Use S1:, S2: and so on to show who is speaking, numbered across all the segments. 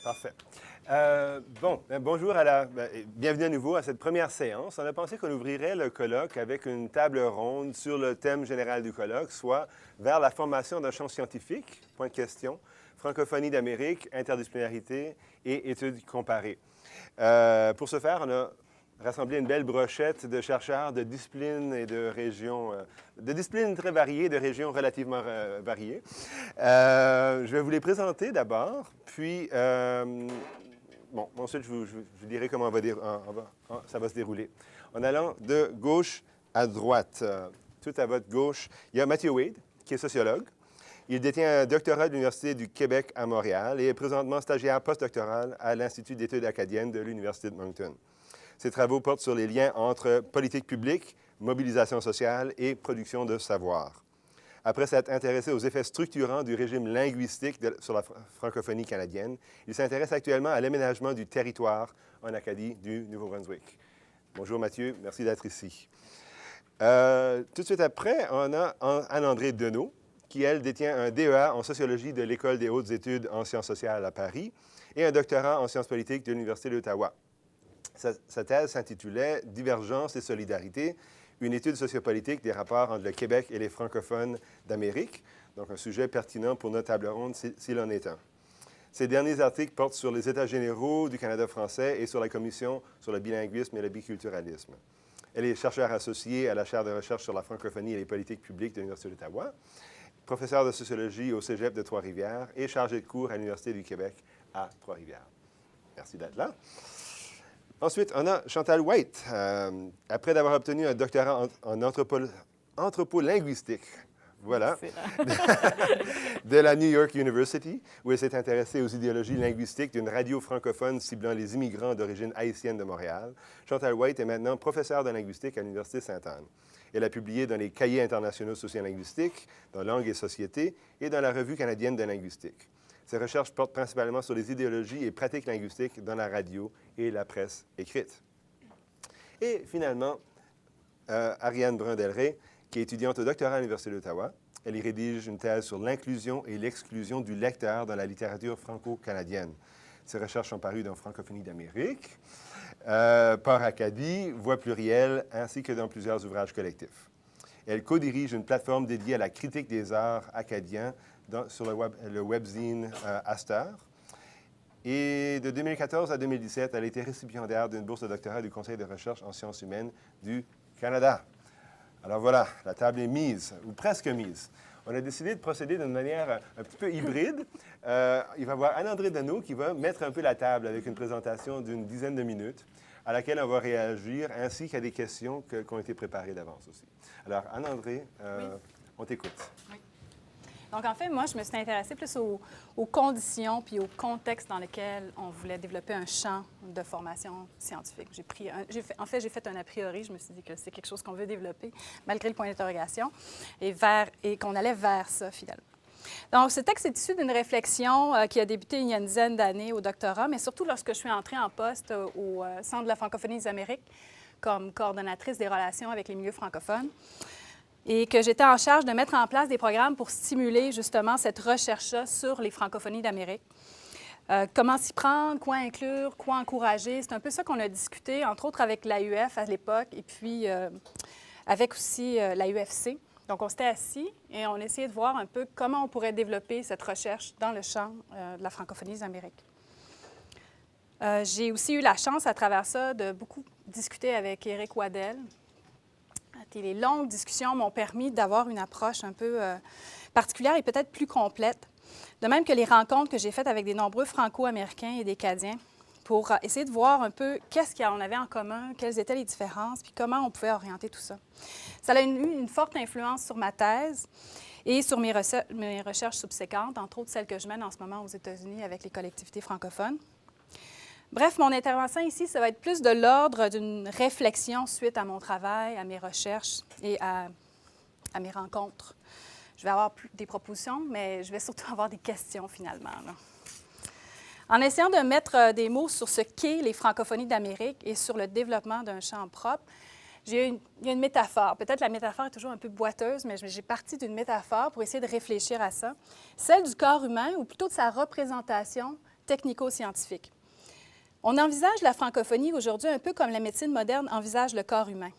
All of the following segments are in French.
S1: Parfait. Bonjour bienvenue à nouveau à cette première séance. On a pensé qu'on ouvrirait le colloque avec une table ronde sur le thème général du colloque, soit vers la formation d'un champ scientifique, point de question, francophonie d'Amérique, interdisciplinarité et études comparées. Pour ce faire, on a rassemblé une belle brochette de chercheurs de disciplines et de régions, de disciplines très variées, de régions relativement variées. Je vais vous les présenter d'abord, puis ensuite je vous dirai comment ça va se dérouler. En allant de gauche à droite, tout à votre gauche, il y a Matthew Wade, qui est sociologue. Il détient un doctorat de l'Université du Québec à Montréal et est présentement stagiaire postdoctoral à l'Institut d'études acadiennes de l'Université de Moncton. Ses travaux portent sur les liens entre politique publique, mobilisation sociale et production de savoir. Après s'être intéressé aux effets structurants du régime linguistique sur la francophonie canadienne, il s'intéresse actuellement à l'aménagement du territoire en Acadie du Nouveau-Brunswick. Bonjour Mathieu, merci d'être ici. Tout de suite après, on a Anne-Andrée Deneau, qui, elle, détient un DEA en sociologie de l'École des hautes études en sciences sociales à Paris et un doctorat en sciences politiques de l'Université d'Ottawa. Sa thèse s'intitulait « Divergence et solidarité, une étude sociopolitique des rapports entre le Québec et les francophones d'Amérique », donc un sujet pertinent pour notre table ronde s'il en est un. Ses derniers articles portent sur les États généraux du Canada français et sur la Commission sur le bilinguisme et le biculturalisme. Elle est chercheure associée à la chaire de recherche sur la francophonie et les politiques publiques de l'Université d'Ottawa, professeure de sociologie au Cégep de Trois-Rivières et chargée de cours à l'Université du Québec à Trois-Rivières. Merci d'être là. Ensuite, on a Chantal White. Après d'avoir obtenu un doctorat en anthropolinguistique, voilà, de la New York University, où elle s'est intéressée aux idéologies linguistiques d'une radio francophone ciblant les immigrants d'origine haïtienne de Montréal, Chantal White est maintenant professeure de linguistique à l'Université Sainte-Anne. Elle a publié dans les Cahiers internationaux sociolinguistiques, dans Langue et Société et dans la Revue canadienne de linguistique. Ses recherches portent principalement sur les idéologies et pratiques linguistiques dans la radio et la presse écrite. Et finalement, Ariane Brun-Delray, qui est étudiante au doctorat à l'Université d'Ottawa. Elle y rédige une thèse sur l'inclusion et l'exclusion du lecteur dans la littérature franco-canadienne. Ses recherches sont parues dans Francophonie d'Amérique, Port Acadie, Voix plurielle, ainsi que dans plusieurs ouvrages collectifs. Elle co-dirige une plateforme dédiée à la critique des arts acadiens sur le webzine Aster. Et de 2014 à 2017, elle a été récipiendaire d'une bourse de doctorat du Conseil de recherche en sciences humaines du Canada. Alors voilà, la table est mise, ou presque mise. On a décidé de procéder d'une manière un petit peu hybride. Il va y avoir Anne-Andrée Deneau qui va mettre un peu la table avec une présentation d'une dizaine de minutes à laquelle on va réagir, ainsi qu'à des questions qui ont été préparées d'avance aussi. Alors, Anne-Andrée, oui. On t'écoute.
S2: Oui. Donc, en fait, moi, je me suis intéressée plus aux conditions puis au contexte dans lequel on voulait développer un champ de formation scientifique. J'ai fait un a priori. Je me suis dit que c'est quelque chose qu'on veut développer, malgré le point d'interrogation, et qu'on allait vers ça, finalement. Donc, ce texte est issu d'une réflexion qui a débuté il y a une dizaine d'années au doctorat, mais surtout lorsque je suis entrée en poste au Centre de la francophonie des Amériques comme coordonnatrice des relations avec les milieux francophones, et que j'étais en charge de mettre en place des programmes pour stimuler justement cette recherche-là sur les francophonies d'Amérique. Comment s'y prendre, quoi inclure, quoi encourager. C'est un peu ça qu'on a discuté, entre autres avec l'AUF à l'époque et puis avec aussi l'AUFC. Donc, on s'était assis et on essayait de voir un peu comment on pourrait développer cette recherche dans le champ de la francophonie des Amériques. J'ai aussi eu la chance, à travers ça, de beaucoup discuter avec Éric Waddell. Et les longues discussions m'ont permis d'avoir une approche un peu particulière et peut-être plus complète. De même que les rencontres que j'ai faites avec des nombreux Franco-Américains et des Acadiens pour essayer de voir un peu qu'est-ce qu'on avait en commun, quelles étaient les différences, puis comment on pouvait orienter tout ça. Ça a eu une forte influence sur ma thèse et sur mes recherches subséquentes, entre autres celles que je mène en ce moment aux États-Unis avec les collectivités francophones. Bref, mon intervention ici, ça va être plus de l'ordre d'une réflexion suite à mon travail, à mes recherches et à mes rencontres. Je vais avoir des propositions, mais je vais surtout avoir des questions finalement, là. En essayant de mettre des mots sur ce qu'est les francophonies d'Amérique et sur le développement d'un champ propre, il y a une métaphore. Peut-être la métaphore est toujours un peu boiteuse, mais j'ai parti d'une métaphore pour essayer de réfléchir à ça. Celle du corps humain, ou plutôt de sa représentation technico-scientifique. On envisage la francophonie aujourd'hui un peu comme la médecine moderne envisage le corps humain,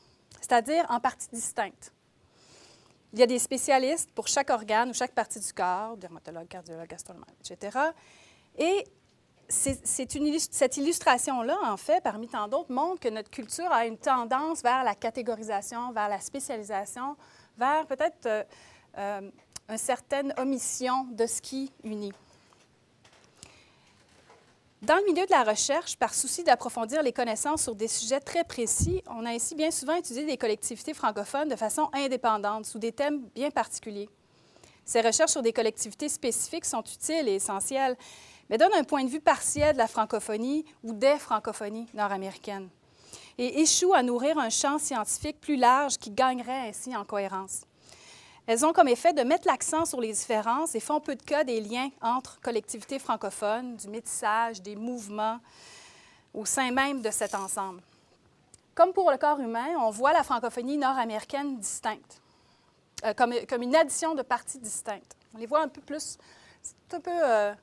S2: c'est-à-dire en parties distinctes. Il y a des spécialistes pour chaque organe ou chaque partie du corps, dermatologue, cardiologue, gastronomie, etc. Et cette illustration-là, en fait, parmi tant d'autres, montre que notre culture a une tendance vers la catégorisation, vers la spécialisation, vers peut-être une certaine omission de ce qui unit. Dans le milieu de la recherche, par souci d'approfondir les connaissances sur des sujets très précis, on a ainsi bien souvent étudié des collectivités francophones de façon indépendante, sous des thèmes bien particuliers. Ces recherches sur des collectivités spécifiques sont utiles et essentielles, mais donnent un point de vue partiel de la francophonie ou des francophonies nord-américaines et échouent à nourrir un champ scientifique plus large qui gagnerait ainsi en cohérence. Elles ont comme effet de mettre l'accent sur les différences et font peu de cas des liens entre collectivités francophones, du métissage, des mouvements au sein même de cet ensemble. Comme pour le corps humain, on voit la francophonie nord-américaine distincte, comme une addition de parties distinctes. On les voit un peu plus, c'est un peu,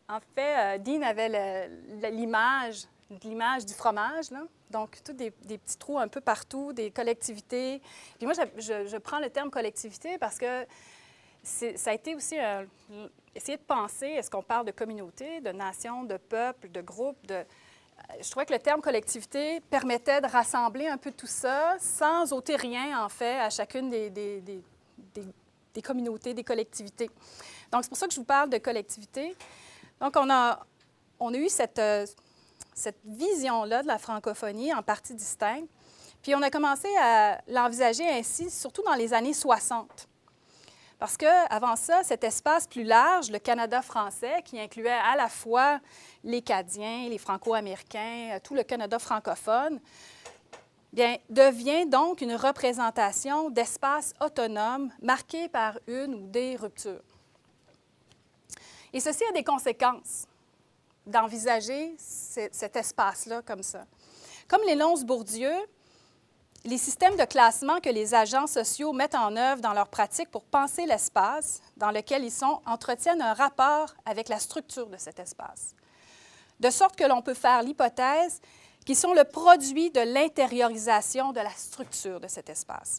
S2: en fait, Dean avait l'image du fromage, là. Donc, tous des petits trous un peu partout, des collectivités. Puis moi, je prends le terme collectivité parce que ça a été aussi essayer de penser, est-ce qu'on parle de communauté, de nation, de peuple, de groupe, je trouvais que le terme collectivité permettait de rassembler un peu tout ça sans ôter rien, en fait, à chacune des communautés, des collectivités. Donc, c'est pour ça que je vous parle de collectivité. Donc, on a eu cette vision-là de la francophonie en partie distincte. Puis on a commencé à l'envisager ainsi, surtout dans les années 60. Parce qu'avant ça, cet espace plus large, le Canada français, qui incluait à la fois les Acadiens, les Franco-Américains, tout le Canada francophone, bien, devient donc une représentation d'espaces autonomes marqués par une ou des ruptures. Et ceci a des conséquences d'envisager cet espace-là comme ça. Comme l'énonce Bourdieu, les systèmes de classement que les agents sociaux mettent en œuvre dans leur pratique pour penser l'espace dans lequel ils sont entretiennent un rapport avec la structure de cet espace, de sorte que l'on peut faire l'hypothèse qu'ils sont le produit de l'intériorisation de la structure de cet espace.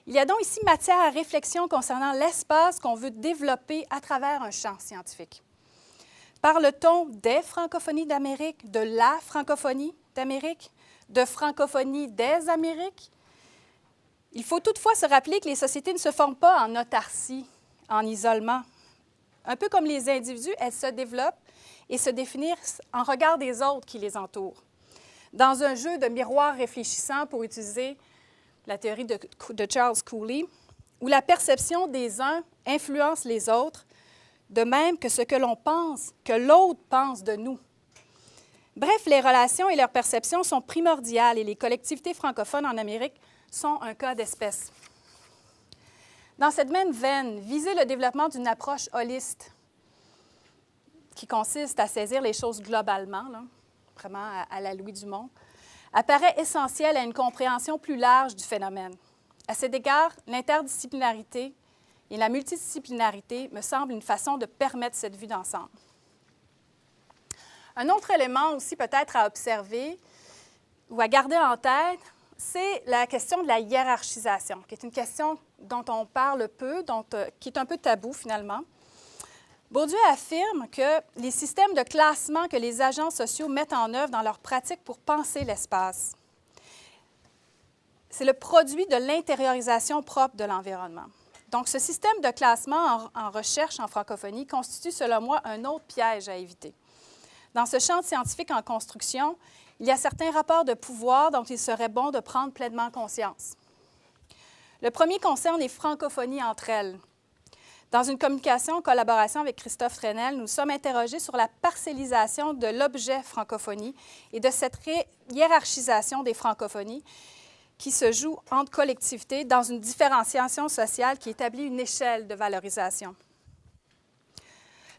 S2: Il y a donc ici matière à réflexion concernant l'espace qu'on veut développer à travers un champ scientifique. Parle-t-on des francophonies d'Amérique, de la francophonie d'Amérique, de francophonie des Amériques? Il faut toutefois se rappeler que les sociétés ne se forment pas en autarcie, en isolement. Un peu comme les individus, elles se développent et se définissent en regard des autres qui les entourent. Dans un jeu de miroirs réfléchissants, pour utiliser la théorie de Charles Cooley, où la perception des uns influence les autres, de même que ce que l'on pense, que l'autre pense de nous. Bref, les relations et leurs perceptions sont primordiales et les collectivités francophones en Amérique sont un cas d'espèce. Dans cette même veine, viser le développement d'une approche holiste qui consiste à saisir les choses globalement, là, vraiment à la Louis Dumont, apparaît essentiel à une compréhension plus large du phénomène. À cet égard, l'interdisciplinarité et la multidisciplinarité me semblent une façon de permettre cette vue d'ensemble. Un autre élément aussi peut-être à observer ou à garder en tête, c'est la question de la hiérarchisation, qui est une question dont on parle peu, qui est un peu tabou finalement. Bourdieu affirme que les systèmes de classement que les agents sociaux mettent en œuvre dans leur pratique pour penser l'espace, c'est le produit de l'intériorisation propre de l'environnement. Donc, ce système de classement en recherche en francophonie constitue, selon moi, un autre piège à éviter. Dans ce champ scientifique en construction, il y a certains rapports de pouvoir dont il serait bon de prendre pleinement conscience. Le premier concerne les francophonies entre elles. Dans une communication en collaboration avec Christophe Trenel, nous sommes interrogés sur la parcellisation de l'objet francophonie et de cette hiérarchisation des francophonies qui se joue entre collectivités dans une différenciation sociale qui établit une échelle de valorisation.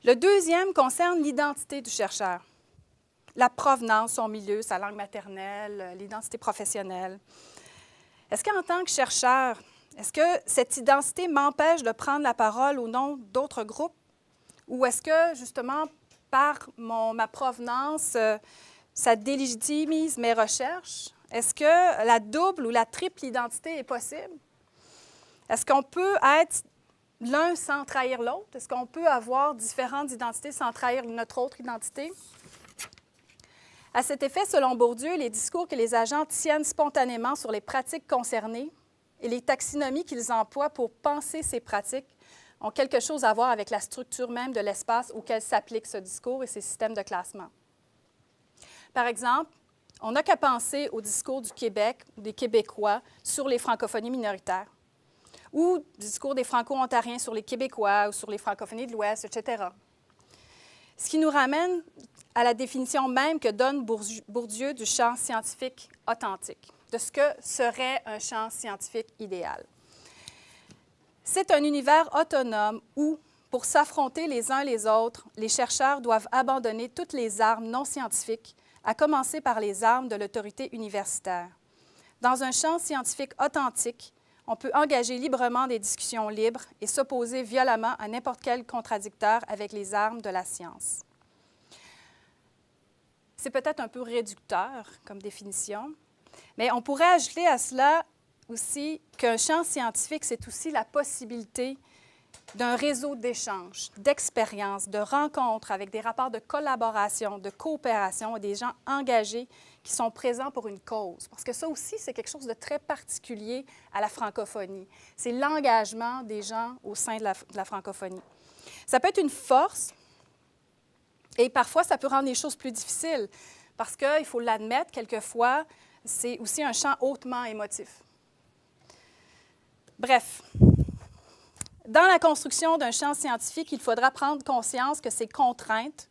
S2: Le deuxième concerne l'identité du chercheur, la provenance, son milieu, sa langue maternelle, l'identité professionnelle. Est-ce qu'en tant que chercheur, est-ce que cette identité m'empêche de prendre la parole au nom d'autres groupes Ou est-ce que, justement, par ma provenance, ça délégitimise mes recherches? Est-ce que la double ou la triple identité est possible? Est-ce qu'on peut être l'un sans trahir l'autre? Est-ce qu'on peut avoir différentes identités sans trahir notre autre identité? À cet effet, selon Bourdieu, les discours que les agents tiennent spontanément sur les pratiques concernées et les taxonomies qu'ils emploient pour penser ces pratiques ont quelque chose à voir avec la structure même de l'espace auquel s'applique ce discours et ses systèmes de classement. Par exemple, on n'a qu'à penser au discours du Québec ou des Québécois sur les francophonies minoritaires, ou du discours des Franco-Ontariens sur les Québécois ou sur les francophonies de l'Ouest, etc. Ce qui nous ramène à la définition même que donne Bourdieu du champ scientifique authentique, de ce que serait un champ scientifique idéal. C'est un univers autonome où, pour s'affronter les uns les autres, les chercheurs doivent abandonner toutes les armes non scientifiques, à commencer par les armes de l'autorité universitaire. Dans un champ scientifique authentique, on peut engager librement des discussions libres et s'opposer violemment à n'importe quel contradicteur avec les armes de la science. C'est peut-être un peu réducteur comme définition, mais on pourrait ajouter à cela aussi qu'un champ scientifique, c'est aussi la possibilité d'un réseau d'échanges, d'expériences, de rencontres avec des rapports de collaboration, de coopération et des gens engagés qui sont présents pour une cause. Parce que ça aussi, c'est quelque chose de très particulier à la francophonie. C'est l'engagement des gens au sein de la francophonie. Ça peut être une force et parfois, ça peut rendre les choses plus difficiles parce qu'il faut l'admettre, quelquefois, c'est aussi un champ hautement émotif. Bref, dans la construction d'un champ scientifique, il faudra prendre conscience que ces contraintes,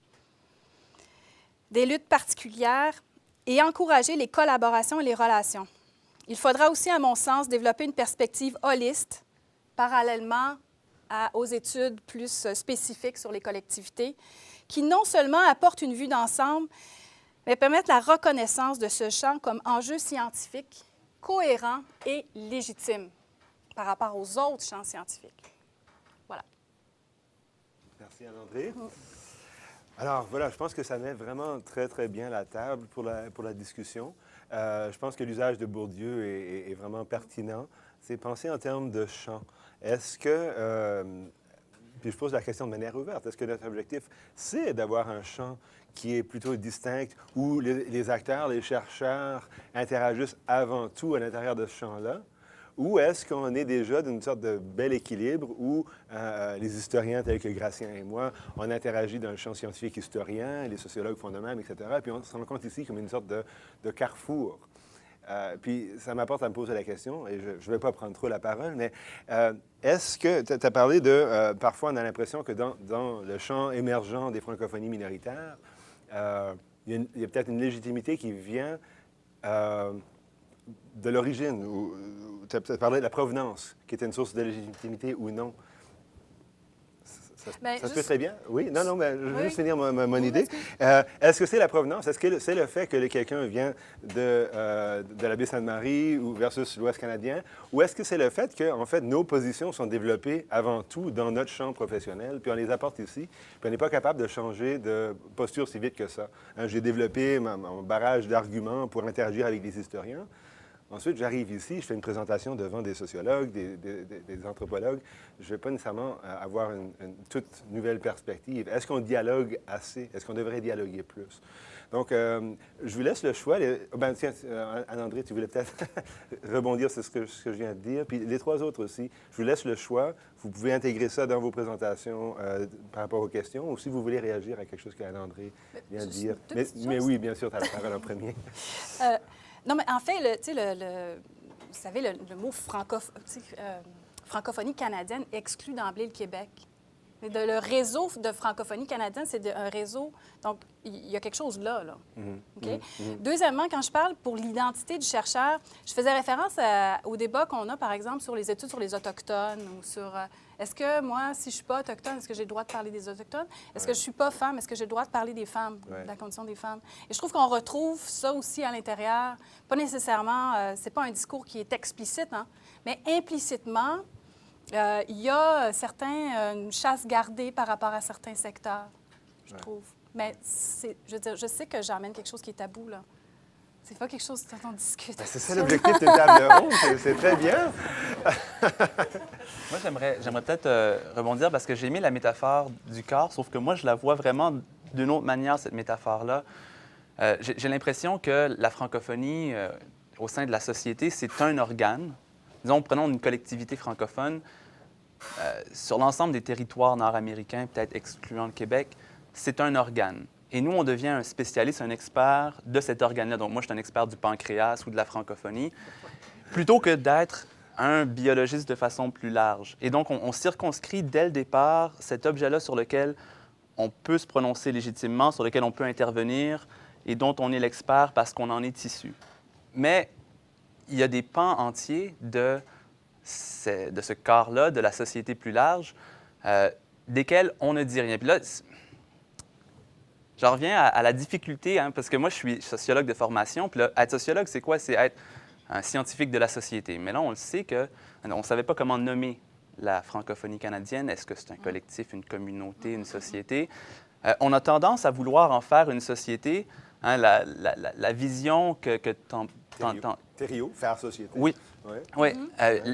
S2: des luttes particulières et encourager les collaborations et les relations. Il faudra aussi, à mon sens, développer une perspective holiste, parallèlement aux études plus spécifiques sur les collectivités, qui non seulement apportent une vue d'ensemble, mais permettent la reconnaissance de ce champ comme enjeu scientifique, cohérent et légitime par rapport aux autres champs scientifiques. Voilà.
S1: Merci, Anne-André. Alors, voilà, je pense que ça met vraiment très, très bien la table pour la discussion. Je pense que l'usage de Bourdieu est vraiment pertinent. C'est penser en termes de champ. Est-ce que, puis je pose la question de manière ouverte, est-ce que notre objectif, c'est d'avoir un champ qui est plutôt distinct, où les acteurs, les chercheurs interagissent avant tout à l'intérieur de ce champ-là? Ou est-ce qu'on est déjà d'une sorte de bel équilibre où les historiens tels que Gratien et moi, on interagit dans le champ scientifique historien, les sociologues font de même, etc. Puis on se rend compte ici comme une sorte de carrefour. Puis ça m'apporte à me poser la question, et je ne vais pas prendre trop la parole, mais est-ce que, tu as parlé de, parfois on a l'impression que dans le champ émergent des francophonies minoritaires, il y a peut-être une légitimité qui vient de l'origine, ou tu as peut-être parlé de la provenance, qui était une source de légitimité ou non. Ça se fait très bien? Oui? Non, mais je veux juste finir mon idée. Est-ce que c'est la provenance? Est-ce que c'est le fait que quelqu'un vient de la baie Sainte-Marie ou versus l'Ouest canadien? Ou est-ce que c'est le fait que, en fait, nos positions sont développées avant tout dans notre champ professionnel, puis on les apporte ici, puis on n'est pas capable de changer de posture si vite que ça? J'ai développé mon barrage d'arguments pour interagir avec des historiens. Ensuite, j'arrive ici, je fais une présentation devant des sociologues, des anthropologues. Je ne vais pas nécessairement avoir une toute nouvelle perspective. Est-ce qu'on dialogue assez? Est-ce qu'on devrait dialoguer plus? Donc, je vous laisse le choix. Tiens, Anne-André, tu voulais peut-être rebondir sur ce que je viens de dire. Puis les trois autres aussi, je vous laisse le choix. Vous pouvez intégrer ça dans vos présentations par rapport aux questions, ou si vous voulez réagir à quelque chose qu'Anne-André vient de dire. Mais oui, bien sûr, tu as la parole en premier.
S2: Non, mais en fait, vous savez, le mot francophonie canadienne exclut d'emblée le Québec. Le réseau de francophonie canadienne, c'est un réseau. Donc, il y a quelque chose là. OK? Deuxièmement, quand je parle pour l'identité du chercheur, je faisais référence au débat qu'on a, par exemple, sur les études sur les Autochtones ou sur est-ce que moi, si je ne suis pas autochtone, est-ce que j'ai le droit de parler des Autochtones? Est-ce que je ne suis pas femme? Est-ce que j'ai le droit de parler des femmes, de la condition des femmes? Et je trouve qu'on retrouve ça aussi à l'intérieur. Pas nécessairement, c'est pas un discours qui est explicite, mais implicitement, Il y a une chasse gardée par rapport à certains secteurs, je trouve. Mais je veux dire, je sais que j'emmène quelque chose qui est tabou, là. C'est pas quelque chose dont on discute.
S1: Ben, c'est ça l'objectif d'une table ronde, c'est très bien.
S3: Moi, j'aimerais peut-être rebondir parce que j'ai mis la métaphore du corps, sauf que moi, je la vois vraiment d'une autre manière, cette métaphore-là. J'ai l'impression que la francophonie, au sein de la société, c'est un organe. Disons, prenons une collectivité francophone. Sur l'ensemble des territoires nord-américains, peut-être excluant le Québec, c'est un organe. Et nous, on devient un spécialiste, un expert de cet organe-là. Donc, moi, je suis un expert du pancréas ou de la francophonie, plutôt que d'être un biologiste de façon plus large. Et donc, on circonscrit dès le départ cet objet-là sur lequel on peut se prononcer légitimement, sur lequel on peut intervenir et dont on est l'expert parce qu'on en est issu. Mais il y a des pans entiers de ce corps-là, de la société plus large, desquels on ne dit rien. Puis là, j'en reviens à la difficulté, hein, parce que moi, je suis sociologue de formation. Puis là, être sociologue, c'est quoi? C'est être un scientifique de la société. Mais là, on le sait qu'on ne savait pas comment nommer la francophonie canadienne. Est-ce que c'est un collectif, une communauté, une société? On a tendance à vouloir en faire une société. Hein, la vision que
S1: Thériault, faire société.
S3: Oui. Oui.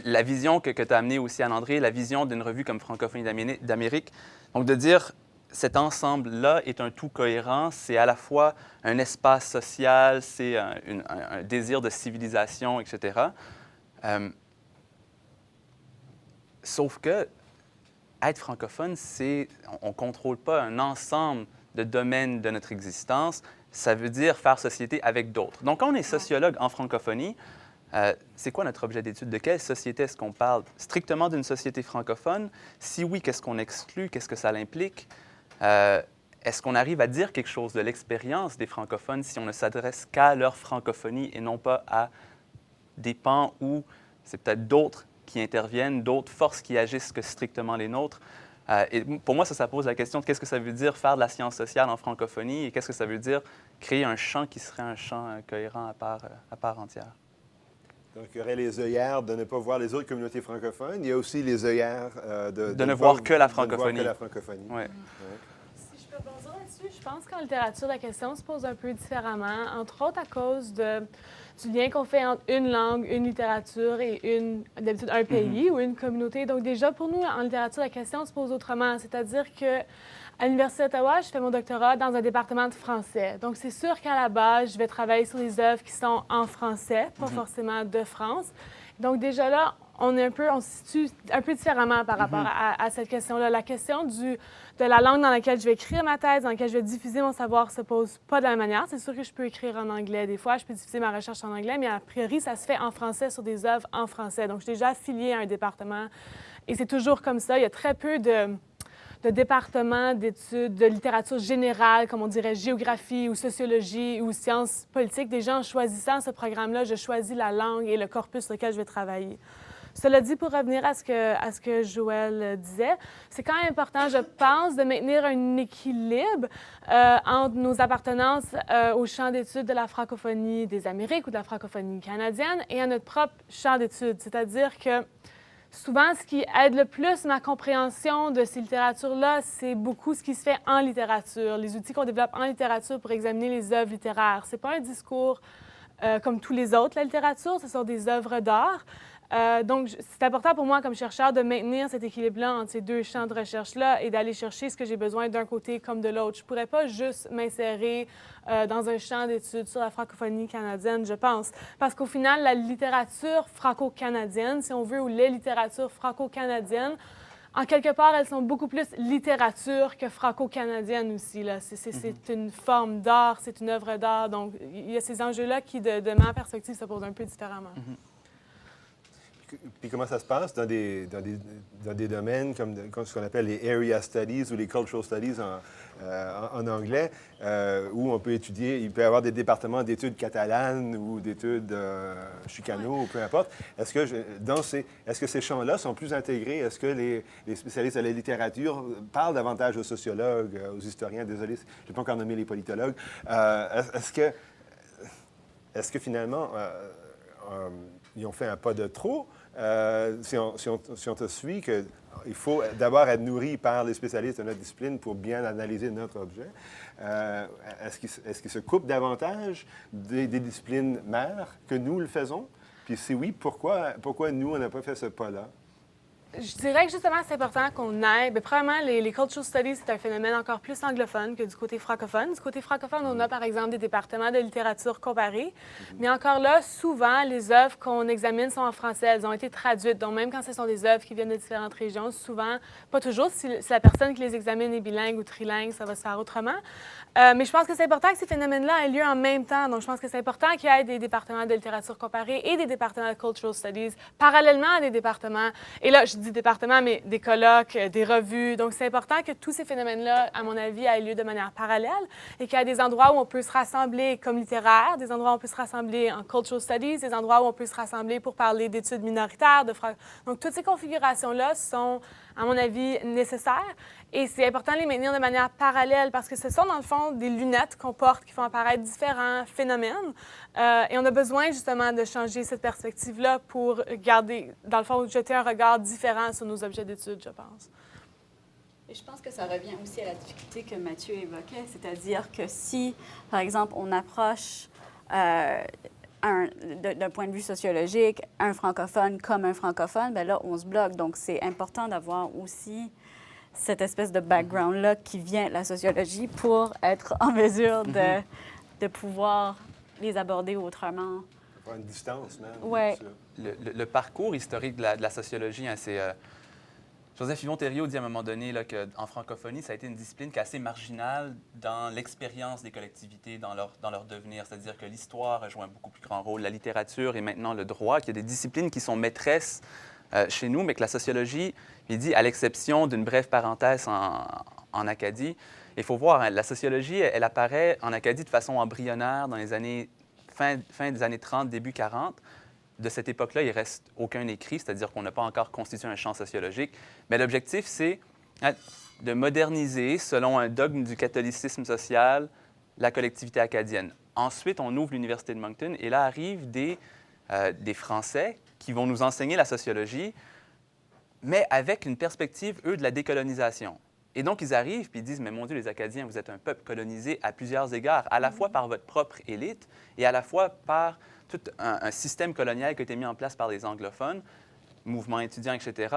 S3: La vision que tu as amenée aussi, Anne-André, la vision d'une revue comme Francophonie d'Amérique. Donc, de dire cet ensemble-là est un tout cohérent, c'est à la fois un espace social, c'est un désir de civilisation, etc. Sauf que être francophone, on ne contrôle pas un ensemble de domaines de notre existence. Ça veut dire faire société avec d'autres. Donc, quand on est sociologue en francophonie, c'est quoi notre objet d'étude? De quelle société est-ce qu'on parle? Strictement d'une société francophone? Si oui, qu'est-ce qu'on exclut? Qu'est-ce que ça implique? Est-ce qu'on arrive à dire quelque chose de l'expérience des francophones si on ne s'adresse qu'à leur francophonie et non pas à des pans où c'est peut-être d'autres qui interviennent, d'autres forces qui agissent que strictement les nôtres? Et pour moi, ça pose la question de qu'est-ce que ça veut dire faire de la science sociale en francophonie et qu'est-ce que ça veut dire créer un champ qui serait un champ cohérent à part entière.
S1: Donc, il y aurait les œillères de ne pas voir les autres communautés francophones. Il y a aussi les œillères
S3: de ne voir que la francophonie.
S1: De ne voir que la francophonie.
S3: Ouais.
S4: Si je peux rebondir là-dessus, je pense qu'en littérature, la question se pose un peu différemment, entre autres à cause du lien qu'on fait entre une langue, une littérature et d'habitude un pays ou une communauté. Donc déjà, pour nous, en littérature, la question se pose autrement. C'est-à-dire que à l'Université d'Ottawa, je fais mon doctorat dans un département de français. Donc, c'est sûr qu'à la base, je vais travailler sur des œuvres qui sont en français, pas forcément de France. Donc, déjà là, on se situe un peu différemment par rapport à cette question-là. La question de la langue dans laquelle je vais écrire ma thèse, dans laquelle je vais diffuser mon savoir, se pose pas de la même manière. C'est sûr que je peux écrire en anglais des fois, je peux diffuser ma recherche en anglais, mais a priori, ça se fait en français sur des œuvres en français. Donc, je suis déjà affiliée à un département et c'est toujours comme ça. Il y a très peu de départements d'études de littérature générale, comme on dirait géographie ou sociologie ou sciences politiques. Déjà, en choisissant ce programme-là, je choisis la langue et le corpus sur lequel je vais travailler. Cela dit, pour revenir à ce que Joël disait, c'est quand même important, je pense, de maintenir un équilibre entre nos appartenances au champ d'études de la francophonie des Amériques ou de la francophonie canadienne et à notre propre champ d'études. C'est-à-dire que souvent, ce qui aide le plus ma compréhension de ces littératures-là, c'est beaucoup ce qui se fait en littérature, les outils qu'on développe en littérature pour examiner les œuvres littéraires. Ce n'est pas un discours comme tous les autres, la littérature, ce sont des œuvres d'art. Donc, c'est important pour moi, comme chercheur, de maintenir cet équilibre-là entre ces deux champs de recherche-là et d'aller chercher ce que j'ai besoin d'un côté comme de l'autre. Je ne pourrais pas juste m'insérer dans un champ d'études sur la francophonie canadienne, je pense. Parce qu'au final, la littérature franco-canadienne, si on veut, ou les littératures franco-canadiennes, en quelque part, elles sont beaucoup plus littérature que franco-canadienne aussi. C'est une forme d'art, c'est une œuvre d'art. Donc, il y a ces enjeux-là qui, de ma perspective, se posent un peu différemment.
S1: Puis comment ça se passe dans des domaines comme ce qu'on appelle les area studies ou les cultural studies en anglais, où on peut étudier, il peut y avoir des départements d'études catalanes ou d'études chicano, ou peu importe. Est-ce que ces champs-là sont plus intégrés? Est-ce que les spécialistes de la littérature parlent davantage aux sociologues, aux historiens? Désolé, je n'ai pas encore nommé les politologues. Est-ce que finalement, ils ont fait un pas de trop si on te suit, il faut d'abord être nourri par les spécialistes de notre discipline pour bien analyser notre objet. Est-ce qu'il se coupe davantage des disciplines mères que nous le faisons? Puis si oui, pourquoi nous, on n'a pas fait ce pas-là?
S4: Je dirais que justement, c'est important qu'on aille. Bien, premièrement, les cultural studies, c'est un phénomène encore plus anglophone que du côté francophone. Du côté francophone, on a par exemple des départements de littérature comparée. Mais encore là, souvent, les œuvres qu'on examine sont en français. Elles ont été traduites. Donc, même quand ce sont des œuvres qui viennent de différentes régions, souvent, pas toujours, si la personne qui les examine est bilingue ou trilingue, ça va se faire autrement. Mais je pense que c'est important que ces phénomènes-là aient lieu en même temps. Donc, je pense que c'est important qu'il y ait des départements de littérature comparée et des départements de cultural studies parallèlement à des départements. Et là, je dis départements, mais des colloques, des revues. Donc, c'est important que tous ces phénomènes-là, à mon avis, aient lieu de manière parallèle et qu'il y ait des endroits où on peut se rassembler comme littéraire, des endroits où on peut se rassembler en cultural studies, des endroits où on peut se rassembler pour parler d'études minoritaires. Donc, toutes ces configurations-là sont, à mon avis, nécessaires. Et c'est important de les maintenir de manière parallèle parce que ce sont, dans le fond, des lunettes qu'on porte qui font apparaître différents phénomènes. Et on a besoin, justement, de changer cette perspective-là pour garder, dans le fond, jeter un regard différent sur nos objets d'étude, je pense.
S5: Et je pense que ça revient aussi à la difficulté que Mathieu évoquait, c'est-à-dire que si, par exemple, on approche d'un point de vue sociologique, un francophone comme un francophone, bien là, on se bloque. Donc, c'est important d'avoir aussi cette espèce de background-là qui vient de la sociologie pour être en mesure de pouvoir les aborder autrement.
S1: Avoir une distance, même.
S5: Oui.
S3: Le parcours historique de la sociologie, hein, c'est... Joseph Yvon Thériault dit à un moment donné qu'en francophonie, ça a été une discipline qui est assez marginale dans l'expérience des collectivités, dans leur devenir. C'est-à-dire que l'histoire a joué un beaucoup plus grand rôle, la littérature et maintenant le droit, qu'il y a des disciplines qui sont maîtresses chez nous, mais que la sociologie, il dit, à l'exception d'une brève parenthèse en Acadie, il faut voir, hein, la sociologie, elle apparaît en Acadie de façon embryonnaire dans les années, fin des années 30, début 40. De cette époque-là, il ne reste aucun écrit, c'est-à-dire qu'on n'a pas encore constitué un champ sociologique. Mais l'objectif, c'est de moderniser, selon un dogme du catholicisme social, la collectivité acadienne. Ensuite, on ouvre l'Université de Moncton et là arrivent des Français qui vont nous enseigner la sociologie, mais avec une perspective, eux, de la décolonisation. Et donc, ils arrivent puis ils disent, mais mon Dieu, les Acadiens, vous êtes un peuple colonisé à plusieurs égards, à la fois par votre propre élite et à la fois par tout un système colonial qui a été mis en place par les anglophones, mouvements étudiants, etc.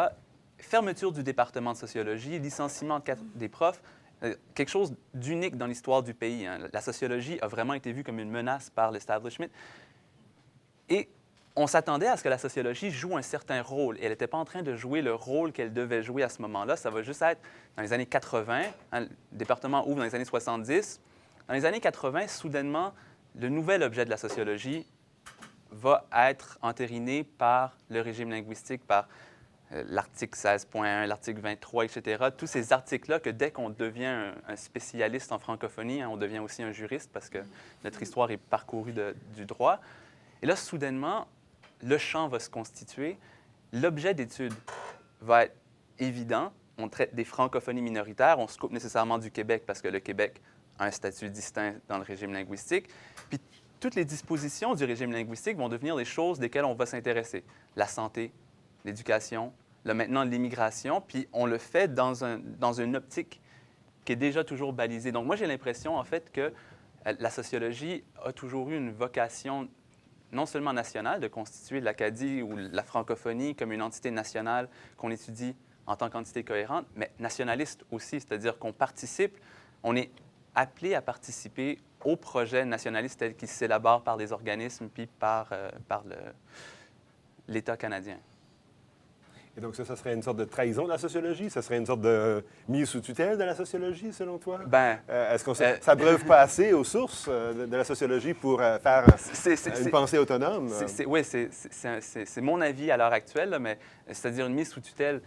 S3: Fermeture du département de sociologie, licenciement des profs, quelque chose d'unique dans l'histoire du pays. Hein. La sociologie a vraiment été vue comme une menace par l'establishment. Et on s'attendait à ce que la sociologie joue un certain rôle. Et elle n'était pas en train de jouer le rôle qu'elle devait jouer à ce moment-là. Ça va juste être dans les années 80. Hein, le département ouvre dans les années 70. Dans les années 80, soudainement, le nouvel objet de la sociologie va être entériné par le régime linguistique, par l'article 16.1, l'article 23, etc. Tous ces articles-là que dès qu'on devient un spécialiste en francophonie, hein, on devient aussi un juriste parce que notre histoire est parcourue du droit. Et là, soudainement, le champ va se constituer. L'objet d'étude va être évident. On traite des francophonies minoritaires. On se coupe nécessairement du Québec parce que le Québec a un statut distinct dans le régime linguistique. Puis toutes les dispositions du régime linguistique vont devenir des choses desquelles on va s'intéresser. La santé, l'éducation, là maintenant l'immigration, puis on le fait dans une optique qui est déjà toujours balisée. Donc moi, j'ai l'impression, en fait, que la sociologie a toujours eu une vocation non seulement nationale, de constituer l'Acadie ou la francophonie comme une entité nationale qu'on étudie en tant qu'entité cohérente, mais nationaliste aussi, c'est-à-dire qu'on participe, on est appelé à participer aux projets nationalistes tels qu'ils s'élaborent par les organismes puis par l'État canadien.
S1: Et donc ça serait une sorte de trahison de la sociologie? Ça serait une sorte de mise sous tutelle de la sociologie, selon toi?
S3: Bien,
S1: est-ce qu'on ne s'abreuve pas assez aux sources de la sociologie pour faire une pensée autonome?
S3: Oui, c'est mon avis à l'heure actuelle, là, mais c'est-à-dire une mise sous tutelle.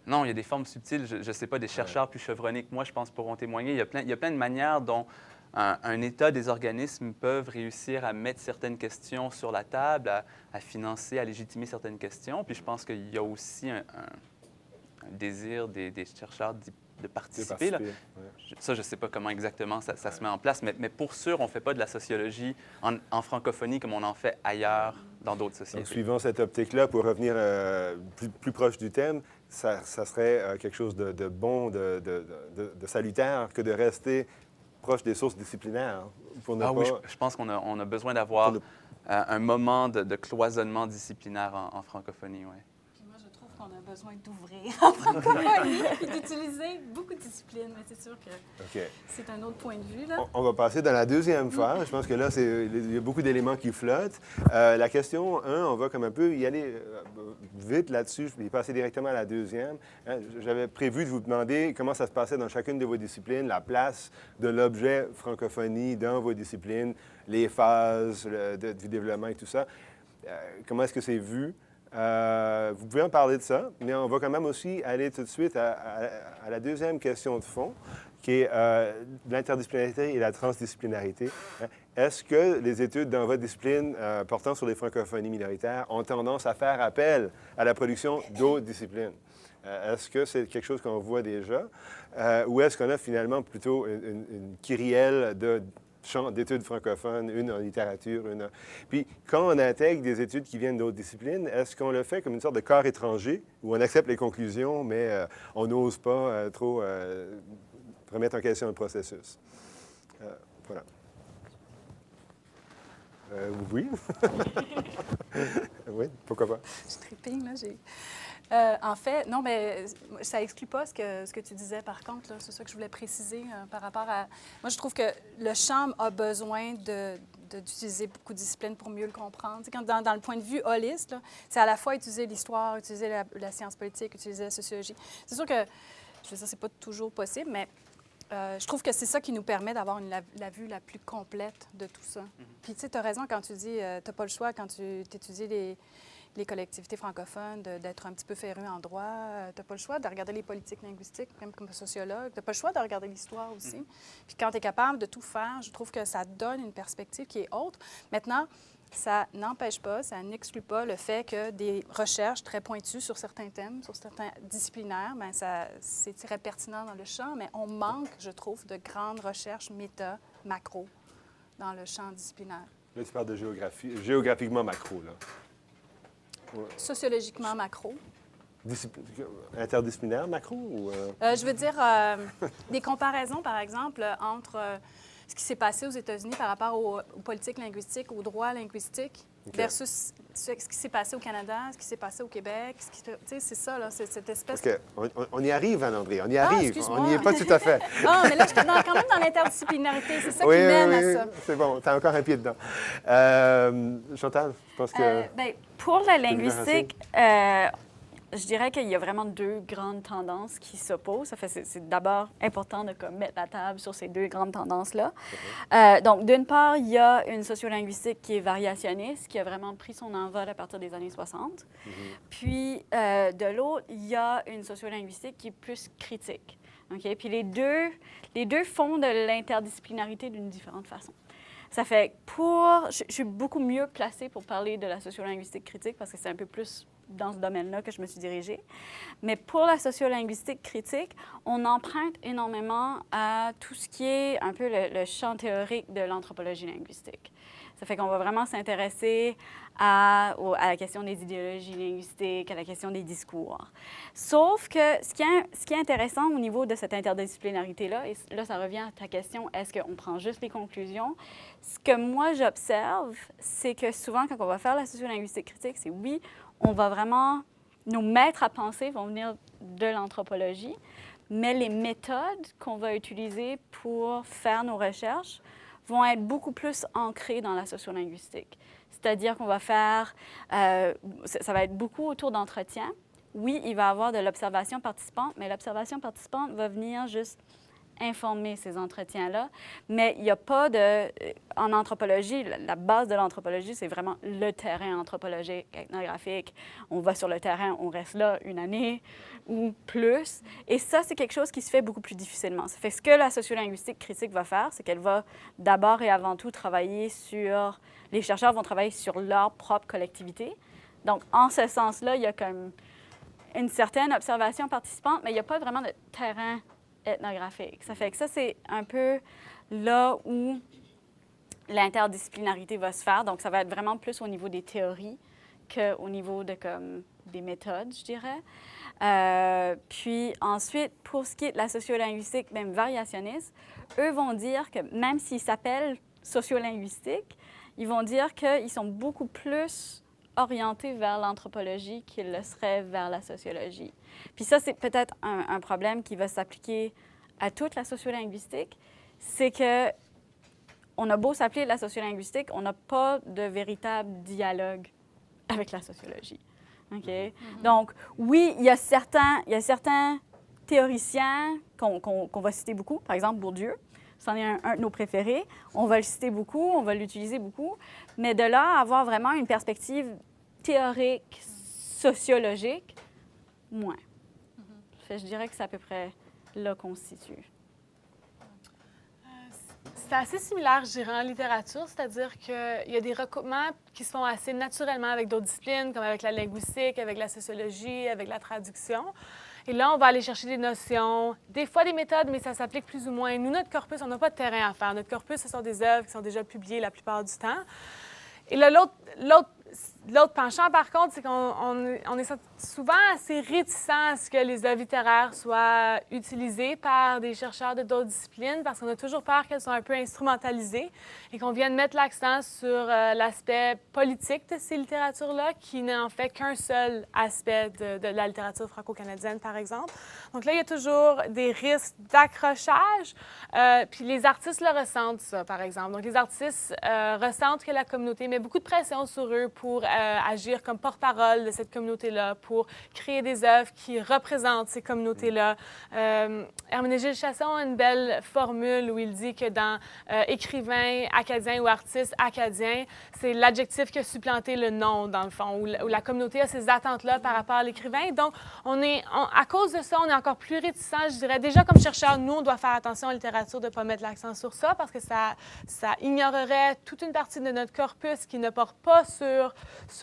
S3: Non, il y a des formes subtiles. Je ne sais pas, des chercheurs plus chevronnés que moi, je pense, pourront témoigner. Il y a plein de manières dont un État, des organismes peuvent réussir à mettre certaines questions sur la table, à financer, à légitimer certaines questions. Puis je pense qu'il y a aussi un désir des chercheurs de participer. Là. Ça, je ne sais pas comment exactement ça se met en place, mais pour sûr, on ne fait pas de la sociologie en francophonie comme on en fait ailleurs dans d'autres sociétés.
S1: Donc, suivant cette optique-là, pour revenir plus proche du thème, ça serait quelque chose de bon, de salutaire, que de rester proche des sources disciplinaires. Pour ne
S3: Ah
S1: pas...
S3: oui, je pense qu'on a besoin d'avoir un moment de cloisonnement disciplinaire en francophonie, oui.
S2: Moi, je trouve qu'on a besoin d'ouvrir en francophonie et d'utiliser beaucoup de disciplines, mais c'est sûr que c'est un autre point de vue. Là.
S1: On va passer dans la deuxième phase. Je pense que là, il y a beaucoup d'éléments qui flottent. La question 1, on va comme un peu y aller vite là-dessus. Je vais passer directement à la deuxième. J'avais prévu de vous demander comment ça se passait dans chacune de vos disciplines, la place de l'objet francophonie dans vos disciplines, les phases du développement et tout ça. Comment est-ce que c'est vu? Vous pouvez en parler de ça, mais on va quand même aussi aller tout de suite à la deuxième question de fond, qui est l'interdisciplinarité et la transdisciplinarité. Est-ce que les études dans votre discipline portant sur les francophonies minoritaires ont tendance à faire appel à la production d'autres disciplines? Est-ce que c'est quelque chose qu'on voit déjà? Ou est-ce qu'on a finalement plutôt une kyrielle d'études francophones, une en littérature, une... Puis, quand on intègre des études qui viennent d'autres disciplines, est-ce qu'on le fait comme une sorte de corps étranger, où on accepte les conclusions, mais on n'ose pas trop remettre en question le processus? Voilà. Oui? Oui, pourquoi pas?
S2: Je tripping, là. En fait, non, mais ça exclut pas ce que tu disais, par contre. C'est ça que je voulais préciser par rapport à... Moi, je trouve que le champ a besoin d'utiliser beaucoup de disciplines pour mieux le comprendre. Quand dans le point de vue holiste, c'est à la fois utiliser l'histoire, utiliser la science politique, utiliser la sociologie. C'est sûr que, je veux dire, c'est pas toujours possible, mais je trouve que c'est ça qui nous permet d'avoir la vue la plus complète de tout ça. Puis, tu sais, tu as raison quand tu dis, tu n'as pas le choix quand tu étudies les collectivités francophones, d'être un petit peu féru en droit. Tu n'as pas le choix de regarder les politiques linguistiques, même comme sociologue. Tu n'as pas le choix de regarder l'histoire aussi. Puis quand tu es capable de tout faire, je trouve que ça donne une perspective qui est autre. Maintenant, ça n'empêche pas, ça n'exclut pas le fait que des recherches très pointues sur certains thèmes, sur certains disciplinaires, bien, c'est très pertinent dans le champ, mais on manque, je trouve, de grandes recherches méta, macro, dans le champ disciplinaire.
S1: Là, tu parles de géographie, géographiquement macro, là. Ouais.
S2: Sociologiquement macro.
S1: Interdisciplinaire macro ou...
S2: Je veux dire, des comparaisons, par exemple, entre ce qui s'est passé aux États-Unis par rapport aux politiques linguistiques, aux droits linguistiques, versus ce qui s'est passé au Canada, ce qui s'est passé au Québec. Tu sais, c'est ça, là, c'est cette espèce...
S1: OK. On y arrive, Anne-André, on y arrive.
S2: Excuse-moi.
S1: On n'y est pas tout à fait.
S2: Ah, mais là, je suis quand même dans l'interdisciplinarité. C'est ça qui mène à ça.
S1: C'est bon, tu as encore un pied dedans. Chantal, je pense que...
S5: Bien, pour la linguistique, je dirais qu'il y a vraiment deux grandes tendances qui s'opposent. C'est d'abord important de mettre la table sur ces deux grandes tendances-là. Donc, d'une part, il y a une sociolinguistique qui est variationniste, qui a vraiment pris son envol à partir des années 60. Puis, de l'autre, il y a une sociolinguistique qui est plus critique. Okay? Puis, les deux font de l'interdisciplinarité d'une différente façon. Ça fait je suis beaucoup mieux placée pour parler de la sociolinguistique critique parce que c'est un peu plus dans ce domaine-là que je me suis dirigée. Mais pour la sociolinguistique critique, on emprunte énormément à tout ce qui est un peu le champ théorique de l'anthropologie linguistique. Ça fait qu'on va vraiment s'intéresser à la question des idéologies linguistiques, à la question des discours. Sauf que ce qui est intéressant au niveau de cette interdisciplinarité-là, et là, ça revient à ta question, est-ce qu'on prend juste les conclusions? Ce que moi, j'observe, c'est que souvent, quand on va faire la sociolinguistique critique, c'est oui, on va vraiment... Nos maîtres à penser vont venir de l'anthropologie, mais les méthodes qu'on va utiliser pour faire nos recherches vont être beaucoup plus ancrées dans la sociolinguistique. C'est-à-dire qu'on va faire... ça va être beaucoup autour d'entretien. Oui, il va y avoir de l'observation participante, mais l'observation participante va venir juste informer ces entretiens-là. Mais il n'y a pas de... En anthropologie, la base de l'anthropologie, c'est vraiment le terrain anthropologique, ethnographique. On va sur le terrain, on reste là une année ou plus. Et ça, c'est quelque chose qui se fait beaucoup plus difficilement. Ça fait ce que la sociolinguistique critique va faire, c'est qu'elle va d'abord et avant tout travailler sur... Les chercheurs vont travailler sur leur propre collectivité. Donc, en ce sens-là, il y a comme une certaine observation participante, mais il n'y a pas vraiment de terrain ethnographique. Ça fait que ça, c'est un peu là où l'interdisciplinarité va se faire. Donc, ça va être vraiment plus au niveau des théories qu'au niveau de, comme, des méthodes, je dirais. Puis ensuite, pour ce qui est de la sociolinguistique, même variationniste, eux vont dire que même s'ils s'appellent sociolinguistiques, ils vont dire qu'ils sont beaucoup plus orientés vers l'anthropologie qu'ils le seraient vers la sociologie. Puis ça, c'est peut-être un problème qui va s'appliquer à toute la sociolinguistique, c'est que on a beau s'appeler la sociolinguistique, on n'a pas de véritable dialogue avec la sociologie. OK? Donc, oui, il y a certains théoriciens qu'on va citer beaucoup, par exemple Bourdieu, c'en est un de nos préférés. On va le citer beaucoup, on va l'utiliser beaucoup, mais de là à avoir vraiment une perspective théorique, sociologique, moins. Je dirais que c'est à peu près là qu'on se situe.
S4: C'est assez similaire, je dirais, en littérature, c'est-à-dire qu'il y a des recoupements qui se font assez naturellement avec d'autres disciplines, comme avec la linguistique, avec la sociologie, avec la traduction. Et là, on va aller chercher des notions, des fois des méthodes, mais ça s'applique plus ou moins. Nous, notre corpus, on n'a pas de terrain à faire. Notre corpus, ce sont des œuvres qui sont déjà publiées la plupart du temps. Et là, l'autre penchant, par contre, c'est qu'on est souvent assez réticent à ce que les œuvres littéraires soient utilisées par des chercheurs de d'autres disciplines parce qu'on a toujours peur qu'elles soient un peu instrumentalisées et qu'on vienne mettre l'accent sur l'aspect politique de ces littératures-là, qui n'est en fait qu'un seul aspect de la littérature franco-canadienne, par exemple. Donc là, il y a toujours des risques d'accrochage, puis les artistes le ressentent, ça, par exemple. Donc les artistes ressentent que la communauté met beaucoup de pression sur eux pour agir comme porte-parole de cette communauté-là, pour créer des œuvres qui représentent ces communautés-là. Herménégilde Chasson a une belle formule où il dit que dans écrivain acadien ou artiste acadien, c'est l'adjectif qui a supplanté le nom, dans le fond, où la communauté a ces attentes-là par rapport à l'écrivain. Donc, à cause de ça, on est encore plus réticents, je dirais. Déjà, comme chercheurs, nous, on doit faire attention en littérature de ne pas mettre l'accent sur ça parce que ça ignorerait toute une partie de notre corpus qui ne porte pas sur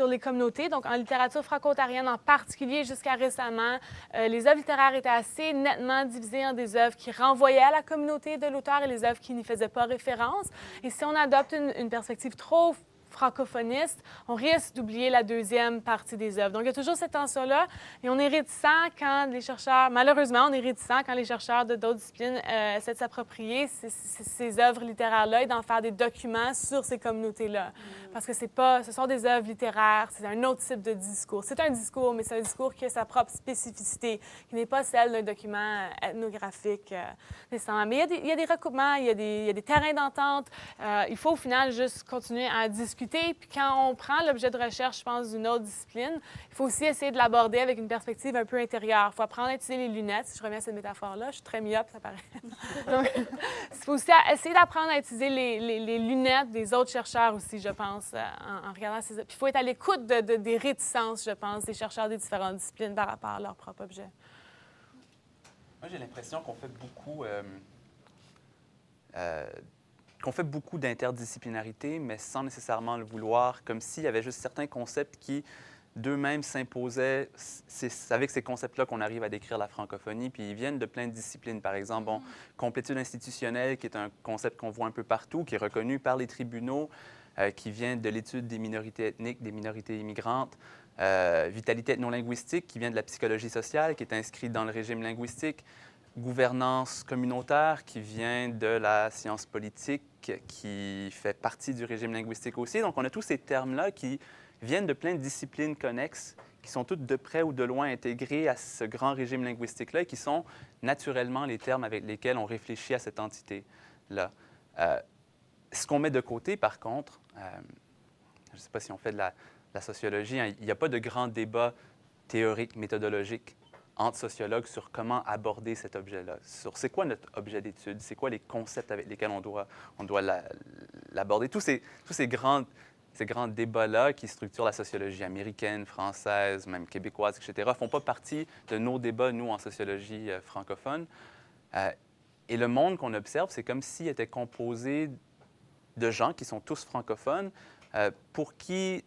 S4: les communautés. Donc, en littérature franco-ontarienne en particulier, jusqu'à récemment, les œuvres littéraires étaient assez nettement divisées en des œuvres qui renvoyaient à la communauté de l'auteur et les œuvres qui n'y faisaient pas référence. Et si on adopte une perspective trop francophoniste, on risque d'oublier la deuxième partie des œuvres. Donc, il y a toujours cette tension-là et on est réticent quand les chercheurs, malheureusement, on est réticent quand les chercheurs de d'autres disciplines essaient de s'approprier ces œuvres littéraires-là et d'en faire des documents sur ces communautés-là. Parce que ce sont des œuvres littéraires, c'est un autre type de discours. C'est un discours, mais c'est un discours qui a sa propre spécificité, qui n'est pas celle d'un document ethnographique nécessairement. Mais il y a des recoupements, il y a des terrains d'entente. Il faut au final juste continuer à discuter. Puis quand on prend l'objet de recherche, je pense, d'une autre discipline, il faut aussi essayer de l'aborder avec une perspective un peu intérieure. Il faut apprendre à utiliser les lunettes. Si je reviens à cette métaphore-là, je suis très myope, ça paraît. Donc, il faut aussi essayer d'apprendre à utiliser les lunettes des autres chercheurs aussi, je pense, en regardant ces... Puis il faut être à l'écoute des réticences, je pense, des chercheurs des différentes disciplines par rapport à leur propre objet.
S3: Moi, j'ai l'impression qu'on fait beaucoup d'interdisciplinarité, mais sans nécessairement le vouloir, comme s'il y avait juste certains concepts qui, d'eux-mêmes, s'imposaient. C'est avec ces concepts-là qu'on arrive à décrire la francophonie, puis ils viennent de plein de disciplines. Par exemple, complétude institutionnelle, qui est un concept qu'on voit un peu partout, qui est reconnu par les tribunaux, qui vient de l'étude des minorités ethniques, des minorités immigrantes. Vitalité ethno-linguistique, qui vient de la psychologie sociale, qui est inscrite dans le régime linguistique. Gouvernance communautaire, qui vient de la science politique, qui fait partie du régime linguistique aussi. Donc, on a tous ces termes-là qui viennent de plein de disciplines connexes, qui sont toutes de près ou de loin intégrées à ce grand régime linguistique-là et qui sont naturellement les termes avec lesquels on réfléchit à cette entité-là. Ce qu'on met de côté, par contre, je ne sais pas si on fait de la sociologie, hein, il n'y a pas de grand débat théorique, méthodologique entre sociologues sur comment aborder cet objet-là, sur c'est quoi notre objet d'étude, c'est quoi les concepts avec lesquels on doit l'aborder. Tous ces grands débats-là qui structurent la sociologie américaine, française, même québécoise, etc., ne font pas partie de nos débats, nous, en sociologie francophone. Et le monde qu'on observe, c'est comme s'il était composé de gens qui sont tous francophones, pour qui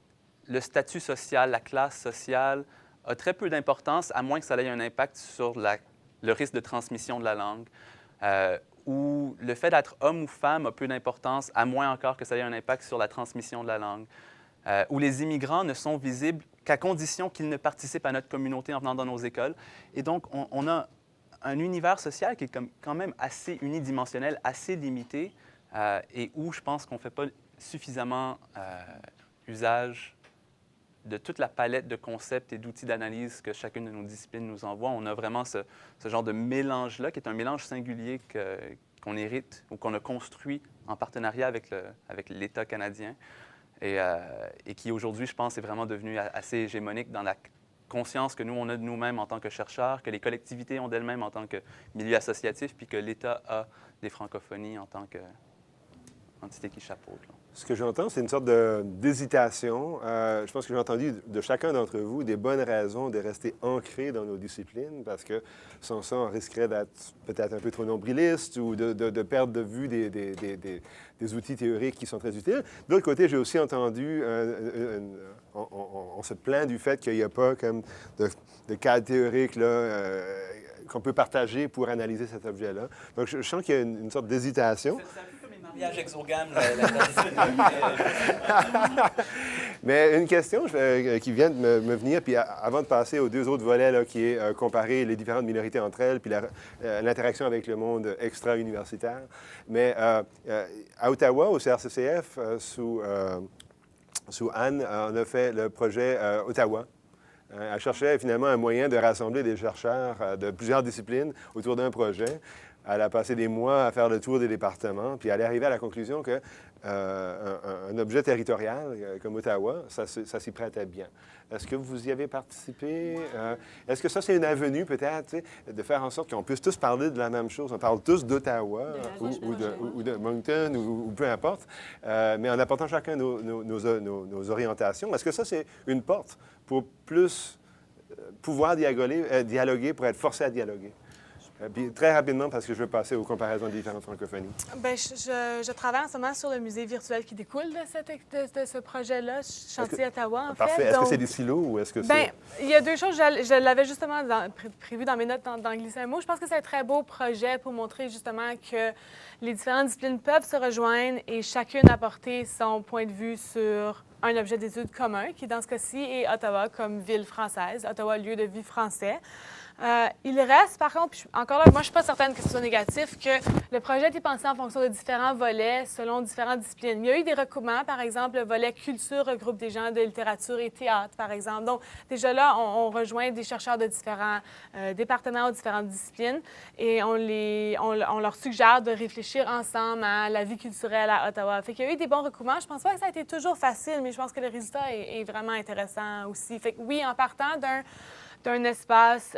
S3: le statut social, la classe sociale, a très peu d'importance, à moins que ça ait un impact sur le risque de transmission de la langue, où le fait d'être homme ou femme a peu d'importance, à moins encore que ça ait un impact sur la transmission de la langue, où les immigrants ne sont visibles qu'à condition qu'ils ne participent à notre communauté en venant dans nos écoles. Et donc, on a un univers social qui est quand même assez unidimensionnel, assez limité, et où je pense qu'on ne fait pas suffisamment usage de toute la palette de concepts et d'outils d'analyse que chacune de nos disciplines nous envoie. On a vraiment ce genre de mélange-là, qui est un mélange singulier qu'on hérite ou qu'on a construit en partenariat avec l'État canadien et qui, aujourd'hui, je pense, est vraiment devenu assez hégémonique dans la conscience que nous, on a de nous-mêmes en tant que chercheurs, que les collectivités ont d'elles-mêmes en tant que milieu associatif, puis que l'État a des francophonies en tant qu'entité qui chapeaute. Là.
S1: Ce que j'entends, c'est une sorte d'hésitation. Je pense que j'ai entendu de chacun d'entre vous des bonnes raisons de rester ancrés dans nos disciplines, parce que sans ça, on risquerait d'être peut-être un peu trop nombriliste ou de perdre de vue des outils théoriques qui sont très utiles. De l'autre côté, j'ai aussi entendu, on se plaint du fait qu'il n'y a pas comme de cadre théorique là, qu'on peut partager pour analyser cet objet-là. Donc, je sens qu'il y a une sorte d'hésitation.
S3: C'est un peu comme les mariages exogames.
S1: Mais une question qui vient de me venir, puis avant de passer aux deux autres volets, là, qui est comparer les différentes minorités entre elles, puis l'interaction avec le monde extra-universitaire. Mais à Ottawa, au CRCCF, sous Anne, on a fait le projet Ottawa. Elle cherchait finalement un moyen de rassembler des chercheurs de plusieurs disciplines autour d'un projet. Elle a passé des mois à faire le tour des départements, puis elle est arrivée à la conclusion que un objet territorial comme Ottawa, ça s'y prêtait bien. Est-ce que vous y avez participé? Est-ce que ça, c'est une avenue, peut-être, de faire en sorte qu'on puisse tous parler de la même chose? On parle tous d'Ottawa ou de Moncton ou peu importe, mais en apportant chacun nos orientations. Est-ce que ça, c'est une porte pour plus pouvoir dialoguer, pour être forcé à dialoguer? Puis, très rapidement, parce que je veux passer aux comparaisons des différentes francophonies.
S4: Bien, je travaille en ce moment sur le musée virtuel qui découle de ce projet-là, Chantier Ottawa, en fait.
S1: Parfait. Est-ce que c'est des silos ou est-ce que c'est...
S4: Bien, il y a deux choses. Je l'avais justement prévu dans mes notes d'en glisser un mot. Je pense que c'est un très beau projet pour montrer justement que les différentes disciplines peuvent se rejoindre et chacune apporter son point de vue sur un objet d'étude commun, qui dans ce cas-ci est Ottawa comme ville française, Ottawa lieu de vie français. Il reste, par contre, encore là, moi, je ne suis pas certaine que ce soit négatif, que le projet a été pensé en fonction de différents volets, selon différentes disciplines. Il y a eu des recoupements, par exemple, le volet culture regroupe des gens de littérature et théâtre, par exemple. Donc, déjà là, on rejoint des chercheurs de différents départements ou différentes disciplines et on leur suggère de réfléchir ensemble à la vie culturelle à Ottawa. Fait qu'il y a eu des bons recoupements. Je pense pas que ça a été toujours facile, mais je pense que le résultat est vraiment intéressant aussi. Fait que oui, en partant d'un espace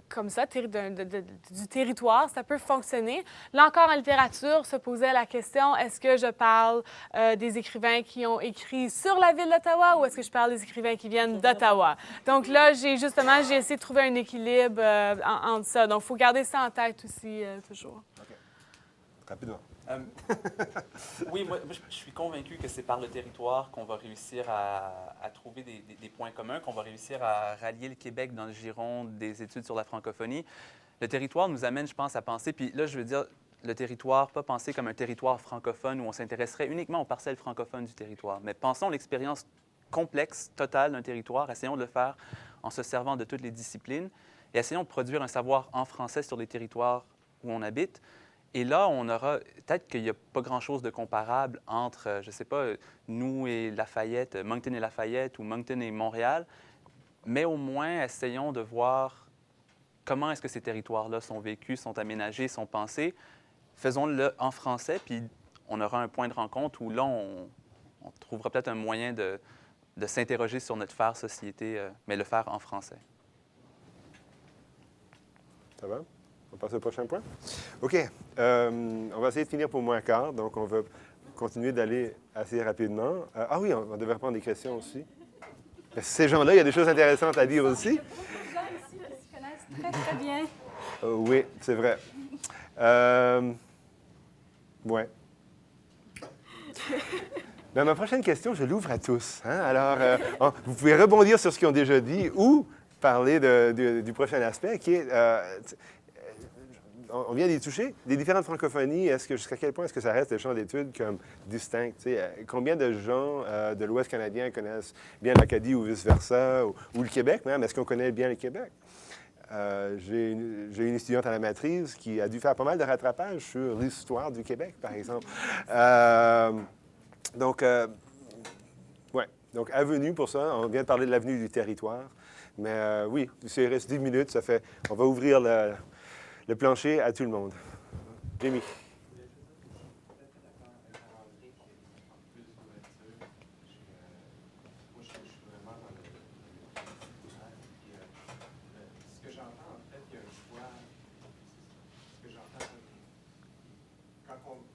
S4: comme ça, du territoire, ça peut fonctionner. Là encore, en littérature, se posait la question, est-ce que je parle des écrivains qui ont écrit sur la ville d'Ottawa ou est-ce que je parle des écrivains qui viennent d'Ottawa? Donc là, j'ai essayé de trouver un équilibre entre ça. Donc, il faut garder ça en tête aussi, toujours.
S1: OK. Rapidement.
S3: Oui, moi, je suis convaincu que c'est par le territoire qu'on va réussir à trouver des points communs, qu'on va réussir à rallier le Québec dans le giron des études sur la francophonie. Le territoire nous amène, je pense, à penser, puis là, je veux dire, le territoire, pas penser comme un territoire francophone où on s'intéresserait uniquement aux parcelles francophones du territoire, mais pensons l'expérience complexe, totale d'un territoire, essayons de le faire en se servant de toutes les disciplines et essayons de produire un savoir en français sur les territoires où on habite. Et là, on aura, peut-être qu'il n'y a pas grand-chose de comparable entre, je ne sais pas, nous et Lafayette, Moncton et Lafayette ou Moncton et Montréal, mais au moins, essayons de voir comment est-ce que ces territoires-là sont vécus, sont aménagés, sont pensés. Faisons-le en français, puis on aura un point de rencontre où là, on trouvera peut-être un moyen de s'interroger sur notre faire société, mais le faire en français.
S1: Ça va? On passe au prochain point? OK. On va essayer de finir pour moins quart, donc on va continuer d'aller assez rapidement. Ah oui, on devrait prendre des questions aussi. Ces gens-là, il y a des choses intéressantes à dire aussi.
S2: Les gens ici se connaissent très, très bien.
S1: Oui, c'est vrai. Oui. Bien, ma prochaine question, je l'ouvre à tous. Hein? Alors, vous pouvez rebondir sur ce qu'ils ont déjà dit ou parler du prochain aspect qui est... on vient d'y toucher. Des différentes francophonies, jusqu'à quel point est-ce que ça reste des champs d'études comme distincts? Combien de gens de l'Ouest canadien connaissent bien l'Acadie ou vice-versa, ou le Québec même? Est-ce qu'on connaît bien le Québec? J'ai une étudiante à la maîtrise qui a dû faire pas mal de rattrapage sur l'histoire du Québec, par exemple. Donc, avenue pour ça. On vient de parler de l'avenue du territoire. Mais oui, il reste 10 minutes, ça fait... On va ouvrir le plancher à tout le monde. Jamie.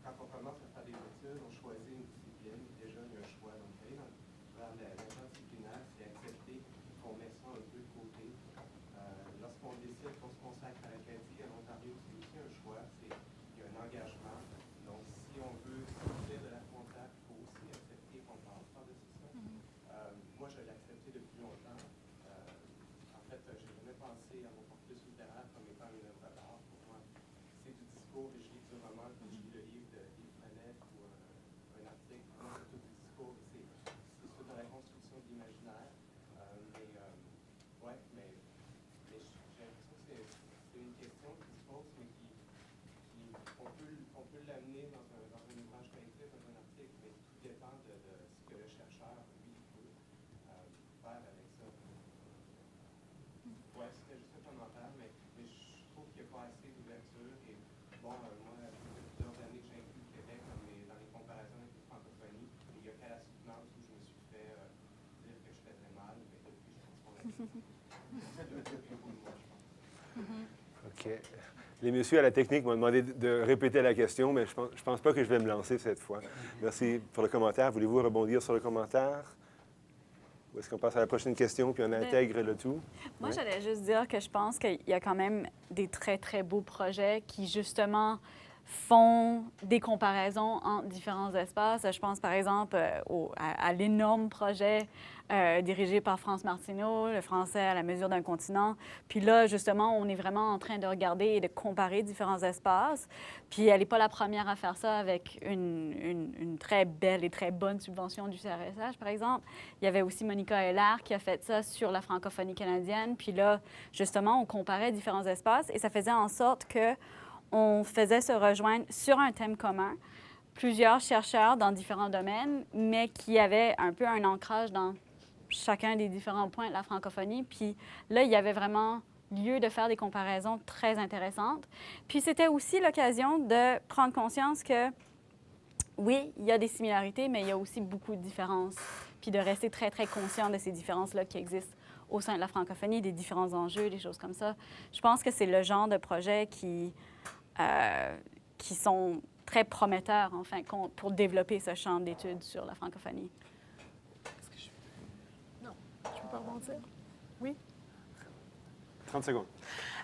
S6: Quand on commence à faire des études, on choisit une discipline, déjà il y a un choix. Donc, aller vers l'interdisciplinaire, c'est accepter qu'on met ça un peu de côté. Lorsqu'on décide qu'on se consacre à l'Acadie, à l'Ontario, c'est aussi un choix, il y a un engagement. Donc, si on veut sortir de la comptable, il faut aussi accepter qu'on passe par-dessus ça. Moi, je l'ai accepté depuis longtemps. En fait, je n'ai jamais pensé à mon cursus littéraire comme étant une œuvre d'art. Pour moi, c'est du discours, je lis du roman, je lis le livre d'Yves Frenette ou un article. Moi, c'est tout du discours. C'est toute la reconstruction de l'imaginaire. Mais j'ai l'impression que c'est une question qui se pose, mais on peut l'amener dans un ouvrage collectif, dans un article, mais tout dépend de ce que le chercheur, lui, peut faire avec ça. Ouais, c'était juste un commentaire, mais je trouve qu'il n'y a pas assez d'ouverture. Et bon, moi, ça fait plusieurs années que j'inclus le Québec dans les comparaisons avec les francophonies. Et il n'y a qu'à la soutenance où je me suis fait dire que je faisais mal, mais depuis, je pense qu'on a depuis beaucoup de mois, je pense.
S1: OK. Les messieurs à la technique m'ont demandé de répéter la question, mais je pense pas que je vais me lancer cette fois. Merci pour le commentaire. Voulez-vous rebondir sur le commentaire? Ou est-ce qu'on passe à la prochaine question puis on intègre le tout?
S5: Moi,
S1: Ouais.
S5: j'allais juste dire que je pense qu'il y a quand même des très, très beaux projets qui, justement, font des comparaisons entre différents espaces. Je pense, par exemple, à l'énorme projet dirigé par France Martineau, le français à la mesure d'un continent. Puis là, justement, on est vraiment en train de regarder et de comparer différents espaces. Puis elle n'est pas la première à faire ça avec une très belle et très bonne subvention du CRSH, par exemple. Il y avait aussi Monica Hellard qui a fait ça sur la francophonie canadienne. Puis là, justement, on comparait différents espaces et ça faisait en sorte que on faisait se rejoindre sur un thème commun plusieurs chercheurs dans différents domaines, mais qui avaient un peu un ancrage dans chacun des différents points de la francophonie. Puis là, il y avait vraiment lieu de faire des comparaisons très intéressantes. Puis c'était aussi l'occasion de prendre conscience que, oui, il y a des similarités, mais il y a aussi beaucoup de différences. Puis de rester très, très conscient de ces différences-là qui existent au sein de la francophonie, des différents enjeux, des choses comme ça. Je pense que c'est le genre de projet qui sont très prometteurs, en fin de compte, pour développer ce champ d'études sur la francophonie.
S4: Non, je peux pas rebondir. Oui?
S1: 30 secondes.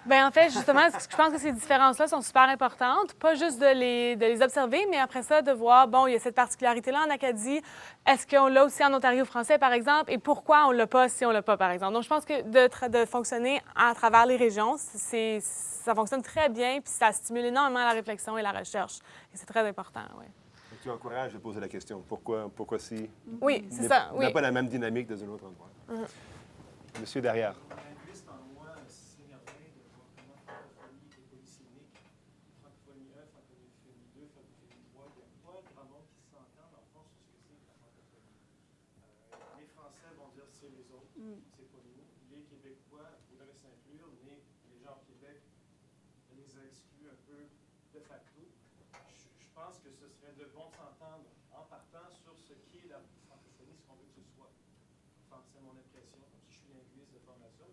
S4: Bien, en fait, justement, je pense que ces différences-là sont super importantes. Pas juste de les observer, mais après ça, de voir, bon, il y a cette particularité-là en Acadie. Est-ce qu'on l'a aussi en Ontario français, par exemple? Et pourquoi on ne l'a pas si on ne l'a pas, par exemple? Donc, je pense que de fonctionner à travers les régions, ça fonctionne très bien, puis ça stimule énormément la réflexion et la recherche. Et c'est très important, oui.
S1: Tu encourages de poser la question. Pourquoi si?
S4: Oui, c'est ça,
S1: On
S4: oui.
S1: n'a pas la même dynamique dans un autre endroit. Monsieur derrière.
S7: Linguiste en moi s'émerveille de voir comment la francophonie est polysémique. Francophonie 1, francophonie 2, francophonie 3. Il n'y a pas grand monde qui s'entend, dans le fond, sur ce que c'est que la francophonie. Les Français vont dire c'est les autres, c'est pas nous. Les Québécois voudraient s'inclure, mais les gens au Québec les a exclus un peu de facto. Je pense que ce serait de bon de s'entendre en partant sur ce qu'est la francophonie, ce qu'on veut que ce soit. Enfin, c'est mon impression, comme si je suis linguiste de formation.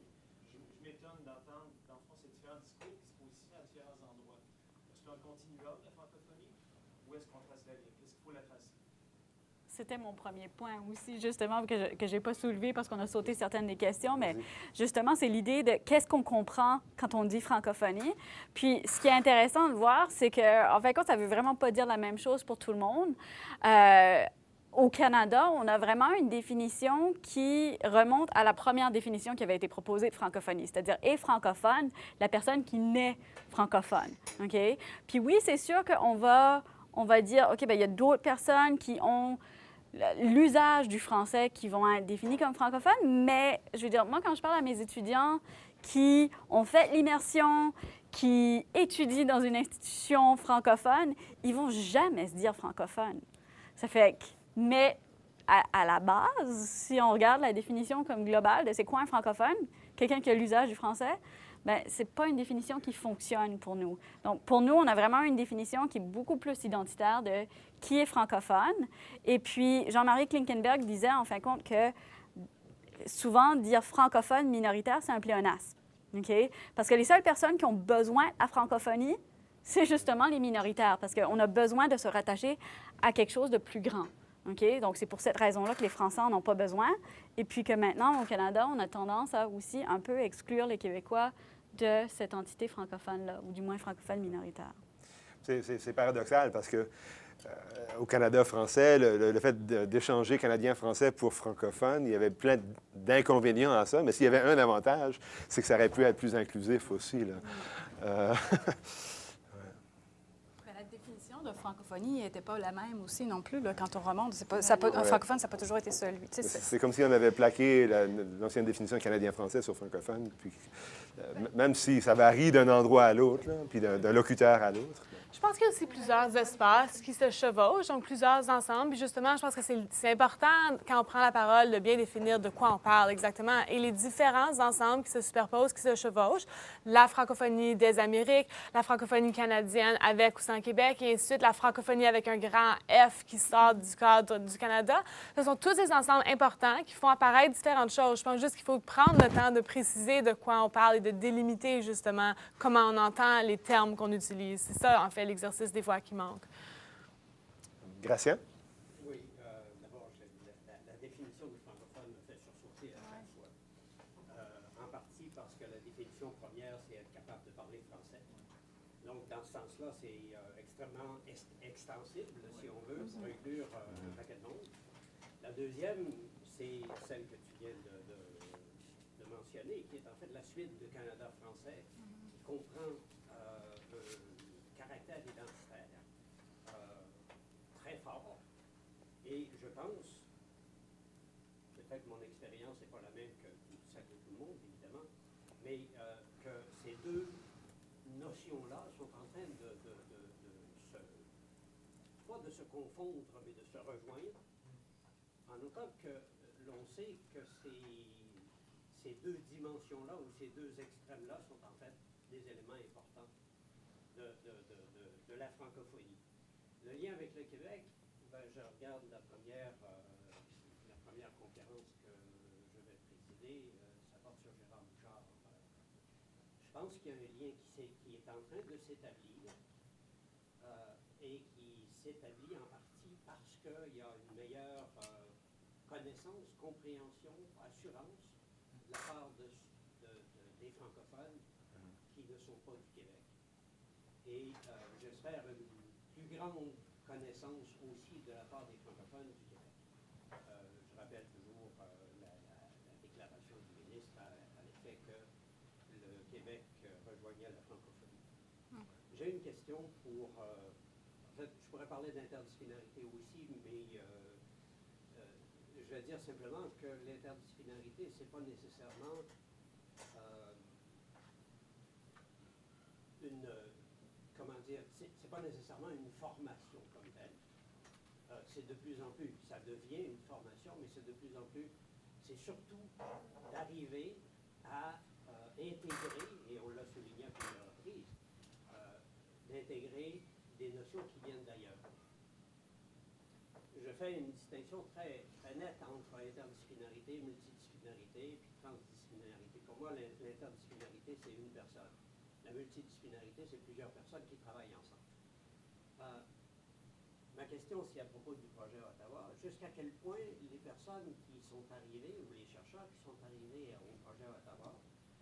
S7: Je m'étonne d'entendre, dans le fond, ces différents discours qui se positionnent à différents endroits. Est-ce qu'on continue de la francophonie ou est-ce qu'on trace la ligne? Est-ce qu'il faut la tracer?
S5: C'était mon premier point aussi, justement, que je n'ai pas soulevé parce qu'on a sauté certaines des questions, mais justement, c'est l'idée de qu'est-ce qu'on comprend quand on dit francophonie. Puis, ce qui est intéressant de voir, c'est qu'en fin de compte, ça ne veut vraiment pas dire la même chose pour tout le monde. au Canada, on a vraiment une définition qui remonte à la première définition qui avait été proposée de francophonie, c'est-à-dire est francophone, la personne qui naît francophone. OK? Puis oui, c'est sûr qu'on va dire, OK, bien, il y a d'autres personnes qui ont l'usage du français qui vont être définis comme francophones, mais je veux dire, moi, quand je parle à mes étudiants qui ont fait l'immersion, qui étudient dans une institution francophone, ils vont jamais se dire francophone. Ça fait que, mais à la base, si on regarde la définition comme globale de c'est quoi un francophone, quelqu'un qui a l'usage du français, bien, ce n'est pas une définition qui fonctionne pour nous. Donc, pour nous, on a vraiment une définition qui est beaucoup plus identitaire de qui est francophone. Et puis, Jean-Marie Klinkenberg disait, en fin de compte, que souvent, dire francophone minoritaire, c'est un pléonasme. Okay? Parce que les seules personnes qui ont besoin de la francophonie, c'est justement les minoritaires, parce qu'on a besoin de se rattacher à quelque chose de plus grand. Okay? Donc, c'est pour cette raison-là que les Français n'en ont pas besoin. Et puis que maintenant, au Canada, on a tendance à aussi un peu exclure les Québécois de cette entité francophone-là, ou du moins francophone minoritaire.
S1: C'est paradoxal parce que au Canada français, le fait d'échanger canadien-français pour francophone, il y avait plein d'inconvénients à ça, mais s'il y avait un avantage, c'est que ça aurait pu être plus inclusif aussi. Là.
S2: La définition de francophonie n'était pas la même aussi non plus, là, quand on remonte. Un francophone, ça n'a pas toujours été celui.
S1: C'est comme si on avait plaqué l'ancienne définition canadien-français sur francophone, puis, même si ça varie d'un endroit à l'autre, puis d'un locuteur à l'autre.
S4: Je pense qu'il y a aussi plusieurs espaces qui se chevauchent, donc plusieurs ensembles. Puis justement, je pense que c'est important, quand on prend la parole, de bien définir de quoi on parle exactement. Et les différents ensembles qui se superposent, qui se chevauchent, la francophonie des Amériques, la francophonie canadienne avec ou sans Québec, et ensuite la francophonie avec un grand F qui sort du cadre du Canada, ce sont tous des ensembles importants qui font apparaître différentes choses. Je pense juste qu'il faut prendre le temps de préciser de quoi on parle et de délimiter justement comment on entend les termes qu'on utilise. C'est ça, en fait, l'exercice des fois qui manque.
S1: Gratien?
S8: Oui, d'abord, la définition du francophone me fait sursauter à chaque fois. En partie parce que la définition première, c'est être capable de parler français. Donc, dans ce sens-là, c'est extrêmement extensible, si on veut, pour inclure un paquet de monde. La deuxième, c'est celle que tu viens de mentionner, qui est en fait la suite du Canada français, qui comprend caractère identitaire très fort. Et je pense, peut-être mon expérience n'est pas la même que celle de tout le monde, évidemment, mais que ces deux notions-là sont en train pas de se confondre, mais de se rejoindre, en autant que l'on sait que ces deux dimensions-là, ou ces deux extrêmes-là, sont en fait des éléments importants de la francophonie. Le lien avec le Québec, ben, je regarde la première conférence que je vais présider, ça porte sur Gérard Bouchard. Je pense qu'il y a un lien qui est en train de s'établir et qui s'établit en partie parce qu'il y a une meilleure connaissance, compréhension, assurance de la part des francophones qui ne sont pas du Québec. Et j'espère une plus grande connaissance aussi de la part des francophones du Québec. Je rappelle toujours la déclaration du ministre à l'effet que le Québec rejoignait la francophonie. J'ai une question pour... en fait, je pourrais parler d'interdisciplinarité aussi, mais je vais dire simplement que l'interdisciplinarité, c'est pas nécessairement c'est pas nécessairement une formation comme telle. C'est de plus en plus, ça devient une formation, mais c'est de plus en plus, c'est surtout d'arriver à intégrer, et on l'a souligné à plusieurs reprises, d'intégrer des notions qui viennent d'ailleurs. Je fais une distinction très, très nette entre interdisciplinarité, multidisciplinarité, puis transdisciplinarité. Pour moi, l'interdisciplinarité, c'est une personne. La multidisciplinarité, c'est plusieurs personnes qui travaillent ensemble. Ma question, c'est à propos du projet Ottawa, jusqu'à quel point les personnes qui sont arrivées, ou les chercheurs qui sont arrivés au projet Ottawa,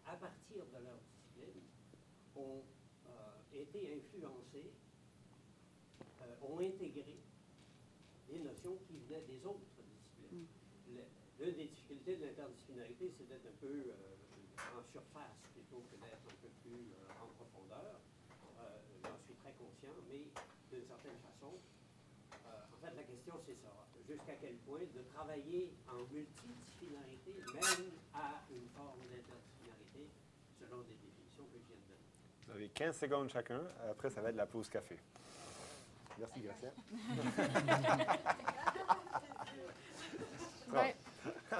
S8: à partir de leur discipline, ont été influencés, ont intégré des notions qui venaient des autres disciplines. L'une des difficultés de l'interdisciplinarité, c'est d'être un peu en surface plutôt que d'être un peu plus en profondeur. J'en suis très conscient, mais d'une certaine façon, en fait, la question, c'est ça. Jusqu'à quel point de travailler en multidisciplinarité mène à une forme d'interdisciplinarité selon des définitions que je viens de donner.
S1: Vous avez 15 secondes chacun. Après, ça va être la pause café. Merci, Gracia.
S4: Ben,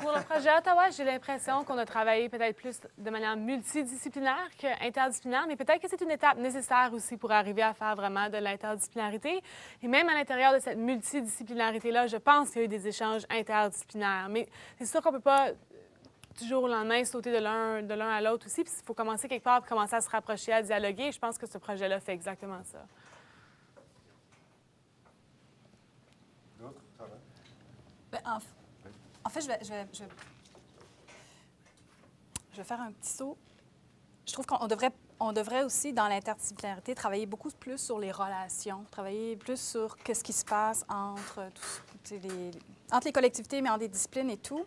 S4: pour le projet Ottawa, j'ai l'impression qu'on a travaillé peut-être plus de manière multidisciplinaire qu'interdisciplinaire, mais peut-être que c'est une étape nécessaire aussi pour arriver à faire vraiment de l'interdisciplinarité. Et même à l'intérieur de cette multidisciplinarité-là, je pense qu'il y a eu des échanges interdisciplinaires. Mais c'est sûr qu'on ne peut pas du jour au lendemain sauter de l'un à l'autre aussi. Puis il faut commencer quelque part, puis commencer à se rapprocher, à dialoguer. Et je pense que ce projet-là fait exactement ça.
S1: D'autres? Ça va?
S2: Ben, en fait, je vais faire un petit saut. Je trouve qu'on devrait aussi, dans l'interdisciplinarité, travailler beaucoup plus sur les relations, travailler plus sur ce qui se passe entre les collectivités, mais entre les disciplines et tout.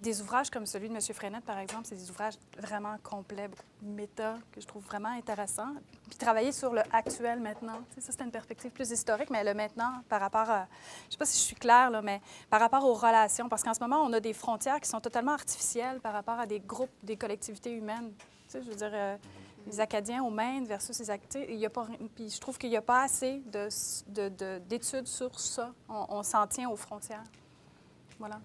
S2: Des ouvrages comme celui de M. Frenette, par exemple, c'est des ouvrages vraiment complets, beaucoup de méta, que je trouve vraiment intéressants. Puis travailler sur le actuel maintenant, ça, c'est une perspective plus historique, mais le maintenant par rapport à... Je ne sais pas si je suis claire, là, mais par rapport aux relations, parce qu'en ce moment, on a des frontières qui sont totalement artificielles par rapport à des groupes, des collectivités humaines. Tu sais, je veux dire, les Acadiens au Maine versus les Acadiens, il y a pas... Puis je trouve qu'il n'y a pas assez d'études sur ça. On s'en tient aux frontières. Voilà.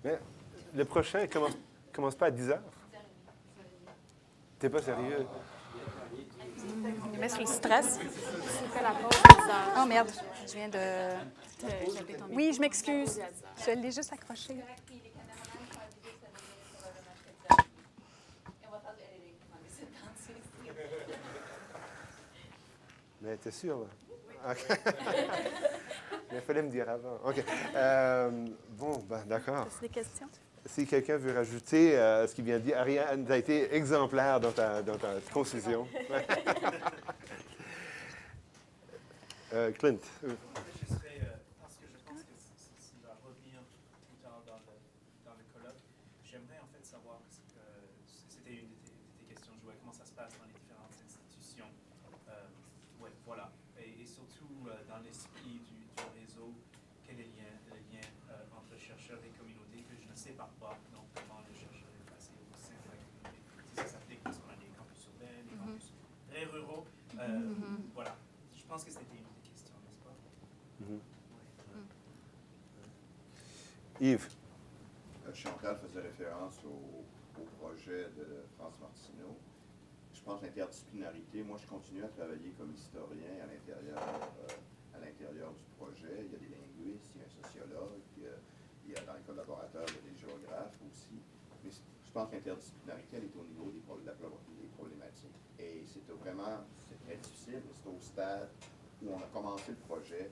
S1: Mais le prochain, commence pas à 10 heures? T'es pas sérieux?
S2: Il met sur le stress.
S4: C'était la pause.
S2: Oh merde, je viens de... Oui, je m'excuse. Je l'ai juste accroché.
S1: Mais t'es sûr, là? OK. Il fallait me dire avant. OK. Bon, ben, d'accord.
S2: As-tu des questions?
S1: Si quelqu'un veut rajouter ce qu'il vient de dire, Ariane, tu as été exemplaire dans ta concision. Clint.
S7: Je serais, parce que je pense que ça va revenir plus tard dans le colloque, j'aimerais en fait savoir, parce que c'était une de tes questions, Joël, comment ça se passe dans les différentes institutions. Ouais, voilà. Et surtout dans l'esprit du réseau, quel est le lien entre chercheurs et communauté que je ne sépare pas, donc comment le chercheur est placé au sein de la communauté. Ça s'applique parce qu'on a des campus urbains, des campus très ruraux. Voilà. Je pense que c'était une des questions, n'est-ce pas?
S1: Yves.
S9: Chantal faisait référence au projet de France Martineau. Je pense que l'interdisciplinarité, moi je continue à travailler comme historien à l'intérieur du projet. Il y a des linguistes, il y a un sociologue, il y a dans les collaborateurs, il y a des géographes aussi. Mais je pense que l'interdisciplinarité, elle est au niveau des problématiques. Et c'est très difficile, mais c'est au stade où on a commencé le projet,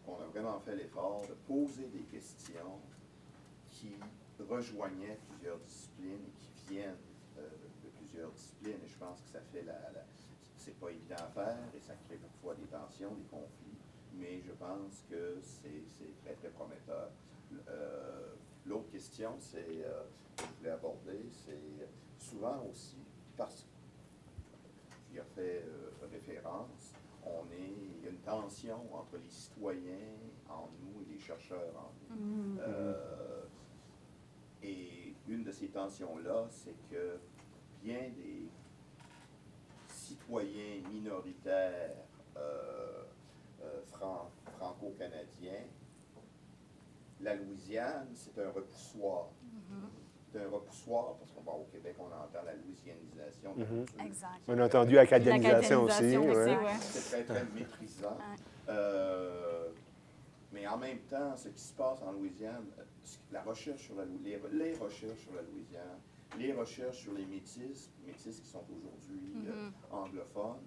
S9: qu'on a vraiment fait l'effort de poser des questions qui rejoignaient plusieurs disciplines et qui viennent de plusieurs disciplines. Et je pense que ça fait c'est pas évident à faire et ça crée parfois des tensions, des conflits, mais je pense que c'est très, très prometteur. L'autre question, que je voulais aborder, c'est souvent aussi, parce qu'il a fait référence, il y a une tension entre les citoyens en nous et les chercheurs en nous. Et une de ces tensions-là, c'est que bien des citoyens minoritaires franco-canadiens, la Louisiane, c'est un repoussoir. C'est un repoussoir parce qu'au Québec, on entend la louisianisation.
S2: Exact.
S1: On a entendu acadianisation aussi. Ouais.
S9: C'est très, très méprisant. Mais en même temps, ce qui se passe en Louisiane, la recherche sur les recherches sur la Louisiane, les recherches sur les métis qui sont aujourd'hui anglophones,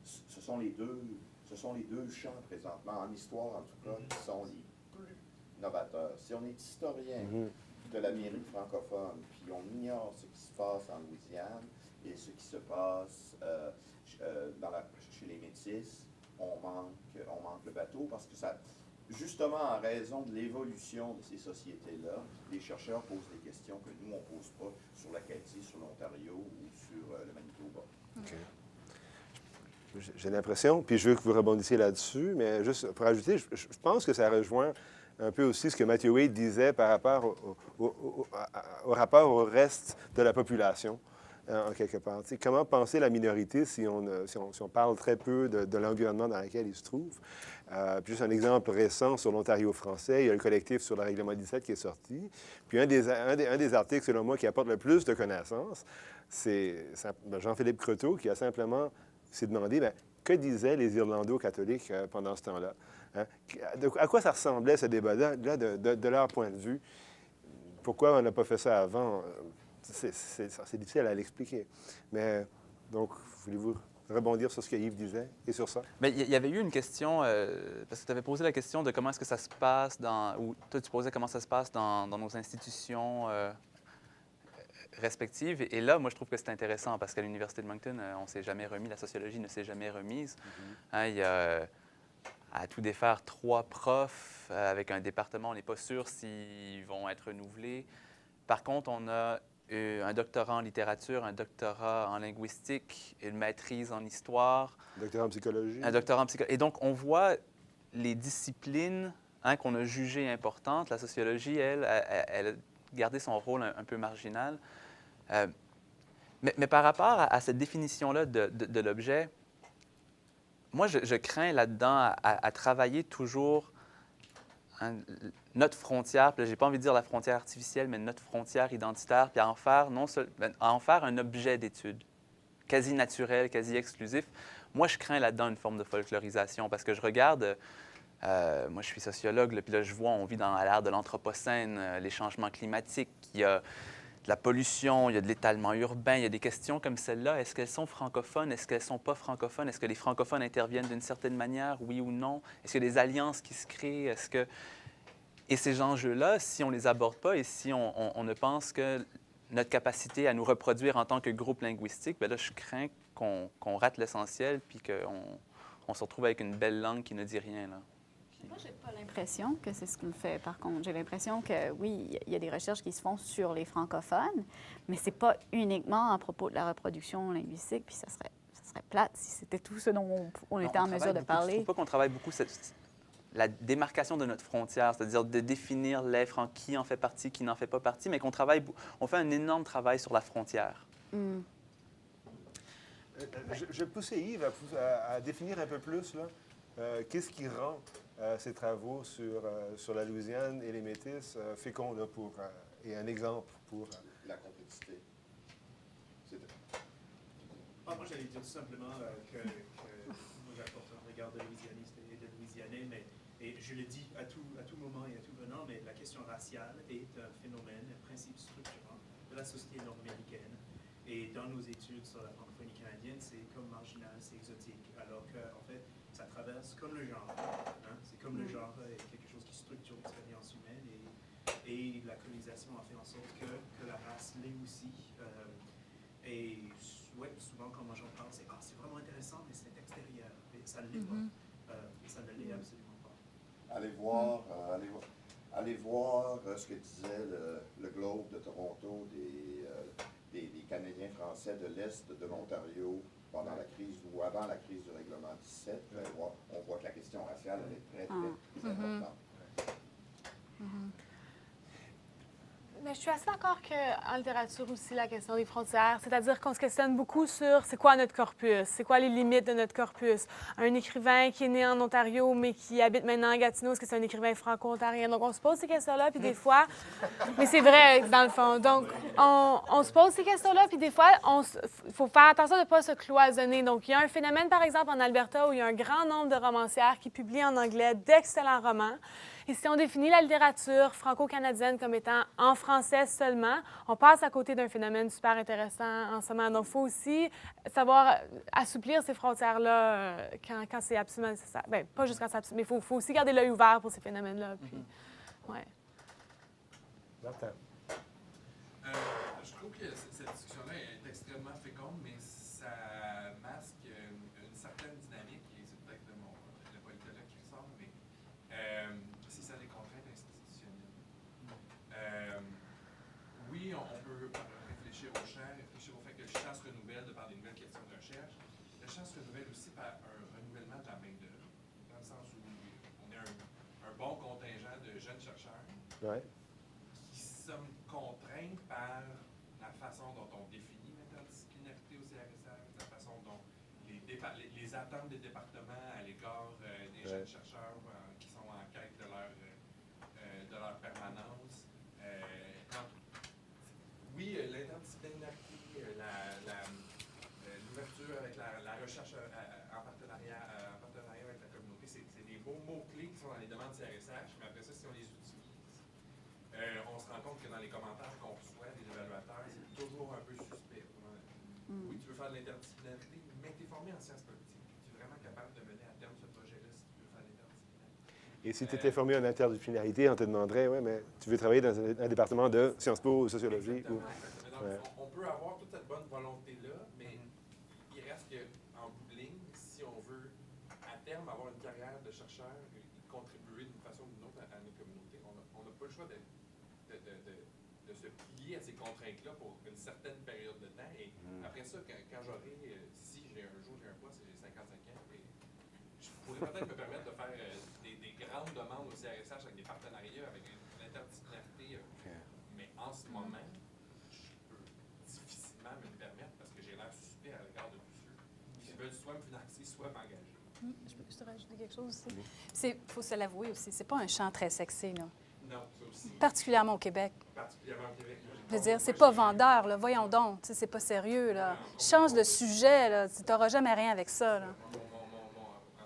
S9: ce sont les deux champs présentement, en histoire en tout cas, qui sont les plus novateurs. Si on est historien de l'Amérique francophone, puis on ignore ce qui se passe en Louisiane et ce qui se passe chez les Métis, on manque le bateau parce que ça, justement en raison de l'évolution de ces sociétés-là, les chercheurs posent des questions que nous, on ne pose pas sur l'Acadie, sur l'Ontario ou sur le Manitoba.
S1: OK. J'ai l'impression, puis je veux que vous rebondissiez là-dessus, mais juste pour ajouter, je pense que ça rejoint un peu aussi ce que Matthew Wade disait par rapport au rapport au reste de la population, en quelque part. Tu sais, comment penser la minorité si on parle très peu de l'environnement dans lequel il se trouve? Puis juste un exemple récent sur l'Ontario français, il y a le collectif sur le règlement 17 qui est sorti. Puis un des articles, selon moi, qui apporte le plus de connaissances, c'est Jean-Philippe Croteau qui a simplement s'est demandé que disaient les Irlando-catholiques pendant ce temps-là. Hein? À quoi ça ressemblait ce débat-là de leur point de vue? Pourquoi on n'a pas fait ça avant? C'est difficile à l'expliquer. Mais donc, voulez-vous rebondir sur ce que Yves disait et sur ça?
S3: Bien, il y avait eu une question, parce que tu avais posé la question de comment est-ce que ça se passe ou toi, tu posais comment ça se passe dans nos institutions respectives. Et là, moi, je trouve que c'est intéressant parce qu'à l'Université de Moncton, on ne s'est jamais remis, la sociologie ne s'est jamais remise. Hein, il y a à tout défaire 3 profs avec un département, on n'est pas sûr s'ils vont être renouvelés. Par contre, on a un doctorat en littérature, un doctorat en linguistique, une maîtrise en histoire.
S1: Un doctorat en psychologie.
S3: Un doctorat en psychologie. Et donc, on voit les disciplines qu'on a jugées importantes. La sociologie, elle a gardé son rôle un peu marginal. Mais par rapport à cette définition-là de l'objet, moi, je crains là-dedans à travailler toujours notre frontière, puis je n'ai pas envie de dire la frontière artificielle, mais notre frontière identitaire, puis à en faire un objet d'étude, quasi naturel, quasi exclusif. Moi, je crains là-dedans une forme de folklorisation, parce que je regarde, moi je suis sociologue, là, puis là je vois, on vit dans l'ère de l'Anthropocène, les changements climatiques, il y a de la pollution, il y a de l'étalement urbain, il y a des questions comme celle-là. Est-ce qu'elles sont francophones? Est-ce qu'elles ne sont pas francophones? Est-ce que les francophones interviennent d'une certaine manière, oui ou non? Est-ce qu'il y a des alliances qui se créent? Et ces enjeux-là, si on ne les aborde pas et si on ne pense que notre capacité à nous reproduire en tant que groupe linguistique, bien là, je crains qu'on rate l'essentiel puis qu'on se retrouve avec une belle langue qui ne dit rien, là.
S5: Moi, je n'ai pas l'impression que c'est ce qu'on fait, par contre. J'ai l'impression que, oui, il y a des recherches qui se font sur les francophones, mais ce n'est pas uniquement à propos de la reproduction linguistique, puis ça serait plate si c'était tout ce dont on était en mesure de parler.
S3: Je ne trouve pas qu'on travaille beaucoup la démarcation de notre frontière, c'est-à-dire de définir les francs, qui en fait partie, qui n'en fait pas partie, mais on fait un énorme travail sur la frontière.
S5: Mm.
S1: Je poussais Yves à définir un peu plus, là, qu'est-ce qui rend ces travaux sur la Louisiane et les Métis féconds, là, et un exemple pour...
S9: La complexité.
S7: Moi, j'allais dire tout simplement que moi, j'apporte un regard de louisianiste et de louisianais, et je le dis à tout moment et à tout venant, mais la question raciale est un phénomène, un principe structurant de la société nord-américaine. Et dans nos études sur la francophonie canadienne, c'est comme marginal, c'est exotique, alors qu'en fait, ça traverse comme le genre. Hein? C'est comme le genre, quelque chose qui structure l'expérience humaine, et la colonisation a fait en sorte que la race l'est aussi. Et ouais, souvent, quand moi j'en parle, c'est vraiment intéressant, mais c'est extérieur. Et ça ne l'est pas. Et ça ne l'est absolument pas.
S9: Allez voir ce que disait le Globe de Toronto des Canadiens français de l'Est de l'Ontario pendant la crise ou avant la crise du règlement 17. On voit que la question raciale elle est très, très importante.
S4: Mais je suis assez d'accord qu'en littérature aussi, la question des frontières, c'est-à-dire qu'on se questionne beaucoup sur c'est quoi notre corpus, c'est quoi les limites de notre corpus. Un écrivain qui est né en Ontario, mais qui habite maintenant à Gatineau, est-ce que c'est un écrivain franco-ontarien? Donc, on se pose ces questions-là, puis des fois... Mais c'est vrai, dans le fond. Donc, on se pose ces questions-là, puis des fois, il faut faire attention de ne pas se cloisonner. Donc, il y a un phénomène, par exemple, en Alberta, où il y a un grand nombre de romancières qui publient en anglais d'excellents romans. Et si on définit la littérature franco-canadienne comme étant en français seulement, on passe à côté d'un phénomène super intéressant en ce moment. Donc, il faut aussi savoir assouplir ces frontières-là quand c'est absolument nécessaire. Bien, pas juste quand c'est absolument, mais il faut aussi garder l'œil ouvert pour ces phénomènes-là. Puis, ouais.
S10: Je trouve que cette discussion-là est extrêmement féconde, mais ça masque fait que le champ se renouvelle de par des nouvelles questions de recherche. Le champ se renouvelle aussi par un renouvellement de la main-d'œuvre, dans le sens où on a un bon contingent de jeunes chercheurs qui sommes contraints par la façon dont on définit l'interdisciplinarité au CRSH, la façon dont les attentes des départements à l'égard des jeunes chercheurs qui sont en quête de leur permanence. Oui, l'interdisciplinarité, l'ouverture avec la recherche en partenariat avec la communauté, c'est des beaux mots-clés qui sont dans les demandes CRSH, mais après ça, si on les utilise, on se rend compte que dans les commentaires qu'on reçoit des évaluateurs, c'est toujours un peu suspect. Oui, tu veux faire de l'interdisciplinarité, mais tu es formé en sciences politiques. Tu es vraiment capable de mener à terme ce projet-là si tu veux faire de l'interdisciplinarité.
S1: Et si tu étais formé en interdisciplinarité, on te demanderait, oui, mais tu veux travailler dans un département de Sciences Po ou sociologie?
S10: Exactement. Donc, on peut avoir toute cette bonne volonté-là, mais il reste qu'en bout de ligne, si on veut à terme avoir une carrière de chercheur et contribuer d'une façon ou d'une autre à notre communauté, on n'a pas le choix de se plier à ces contraintes-là pour une certaine période de temps. Et après ça, quand j'aurai, si un jour j'ai un poste et j'ai 55 ans, je pourrais peut-être me permettre de faire des grandes demandes au CRSH avec des partenariats, avec une interdisciplinarité. Mais en ce moment, je peux difficilement me le permettre parce que j'ai l'air suspect à l'égard de tous ceux qui veulent soit me financer, soit m'engager.
S2: Je peux te rajouter quelque chose aussi? Il faut se l'avouer aussi, c'est pas un champ très sexy, là.
S10: Non, ça aussi.
S2: Particulièrement au Québec.
S10: Particulièrement au Québec.
S2: Je veux dire, c'est pas vendeur, là. Voyons donc. C'est pas sérieux, là. Change de sujet, là. Tu n'auras jamais rien avec ça, là.
S10: En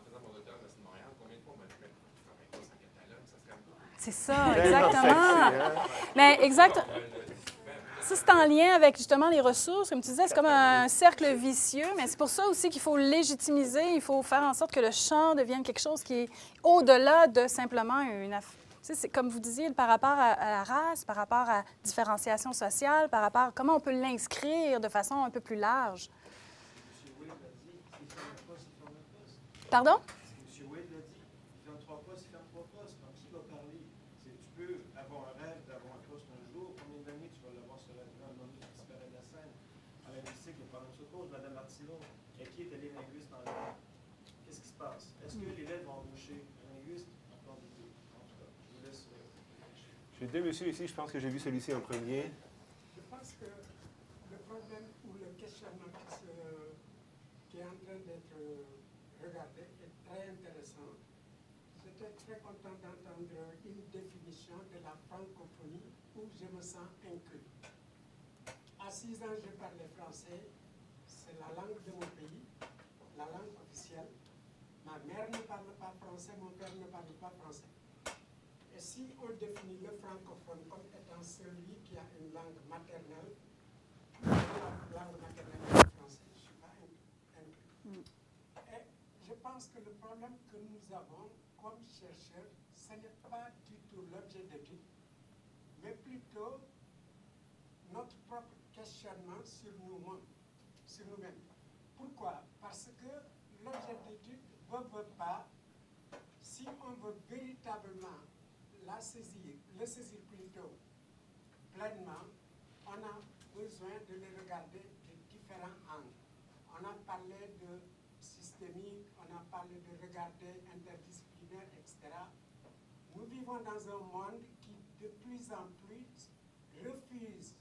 S10: faisant mon doctorat à l'Université de Montréal, combien de fois on m'a dit que tu travailles pas sans catalogue, ça serait un peu.
S2: C'est ça, exactement. Mais exact. Ça, c'est en lien avec justement les ressources. Comme tu disais, c'est comme un cercle vicieux, mais c'est pour ça aussi qu'il faut légitimiser, il faut faire en sorte que le champ devienne quelque chose qui est au-delà de simplement une... Tu sais, c'est comme vous disiez, par rapport à la race, par rapport à différenciation sociale, par rapport à comment on peut l'inscrire de façon un peu plus large.
S7: M. Wade l'a dit, s'il ne ferme pas, s'il ferme le poste.
S2: Pardon?
S7: M. Wade l'a dit, il ferme 3 postes, il ferme 3 postes. Donc, qui va parler? Tu peux avoir un rêve d'avoir un poste un jour. Combien d'années tu vas l'avoir ce rêve-là? Un moment donné, tu disparaîs de la scène. À l'hémicycle, il y a pas de cause. Mme Martineau, qui était les linguistes en l'air? Qu'est-ce qui se passe? Est-ce que l'élève va embaucher un linguiste? Encore des deux. En tout cas, je vous laisse.
S1: J'ai deux messieurs ici, je pense que j'ai vu celui-ci en premier.
S11: Je pense que le problème ou le questionnement qui est en train d'être regardé est très intéressant. J'étais très content d'entendre une définition de la francophonie où je me sens inclus. À 6 ans, je parlais français. C'est la langue de mon pays, la langue officielle. Ma mère ne parle pas français, mon père ne parle pas français. Et si on définit le francophone comme étant celui qui a une langue maternelle, la langue maternelle est le français, je ne suis pas inclus. Et je pense que le problème que nous avons comme chercheurs, ce n'est pas du tout l'objet d'étude, mais plutôt notre propre questionnement sur nous-mêmes. Pourquoi? Parce que l'objet d'étude ne veut pas, si on veut véritablement le saisir plutôt pleinement, on a besoin de le regarder de différents angles. On a parlé de systémique, on a parlé de regarder interdisciplinaire, etc. Nous vivons dans un monde qui de plus en plus refuse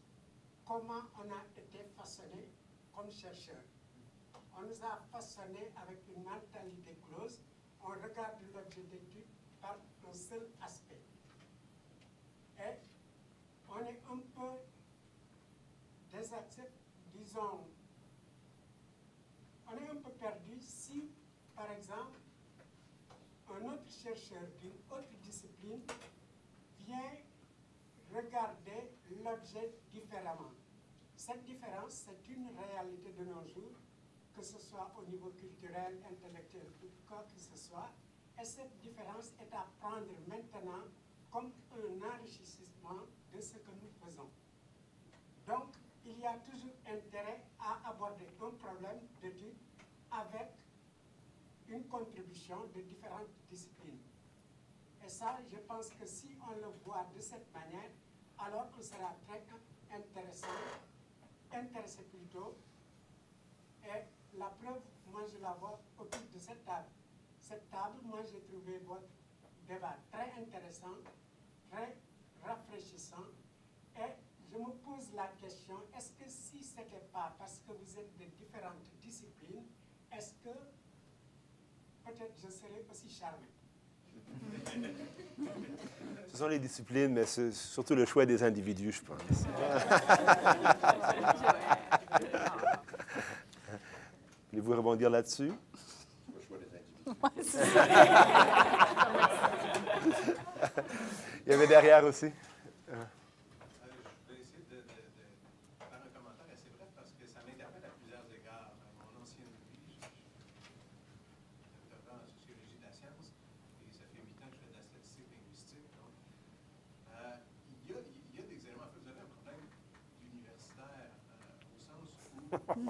S11: comment on a été façonné comme chercheur. On nous a façonné avec une mentalité close. On regarde l'objet d'étude par un seul aspect. Et on est un peu disons, on est un peu perdu si, par exemple, un autre chercheur d'une autre discipline vient regarder l'objet différemment. Cette différence, c'est une réalité de nos jours, que ce soit au niveau culturel, intellectuel, quoi que ce soit. Et cette différence est à prendre maintenant comme un enrichissement de ce que nous faisons. Donc, il y a toujours intérêt à aborder un problème d'étude avec une contribution de différentes disciplines. Et ça, je pense que si on le voit de cette manière, alors on sera très intéressant intéressé plutôt. Et la preuve, moi je la vois autour de cette table. Cette table, moi j'ai trouvé votre débat très intéressant, très rafraîchissant. Et je me pose la question, est-ce que si ce n'était pas parce que vous êtes de différentes disciplines, est-ce que peut-être je serais aussi charmé?
S1: Ce sont les disciplines, mais c'est surtout le choix des individus, je pense. Voulez-vous rebondir là-dessus?
S9: Le choix des individus.
S5: Ouais, c'est ça.
S1: Il y avait derrière aussi.
S7: Je vais essayer de faire un commentaire assez bref parce que ça m'interpelle à plusieurs égards. Mon ancienne vie, je suis doctorant en sociologie de la science et ça fait 8 ans que je fais de la statistique linguistique. Donc, il y a des éléments. Vous avez un problème d'universitaire au sens où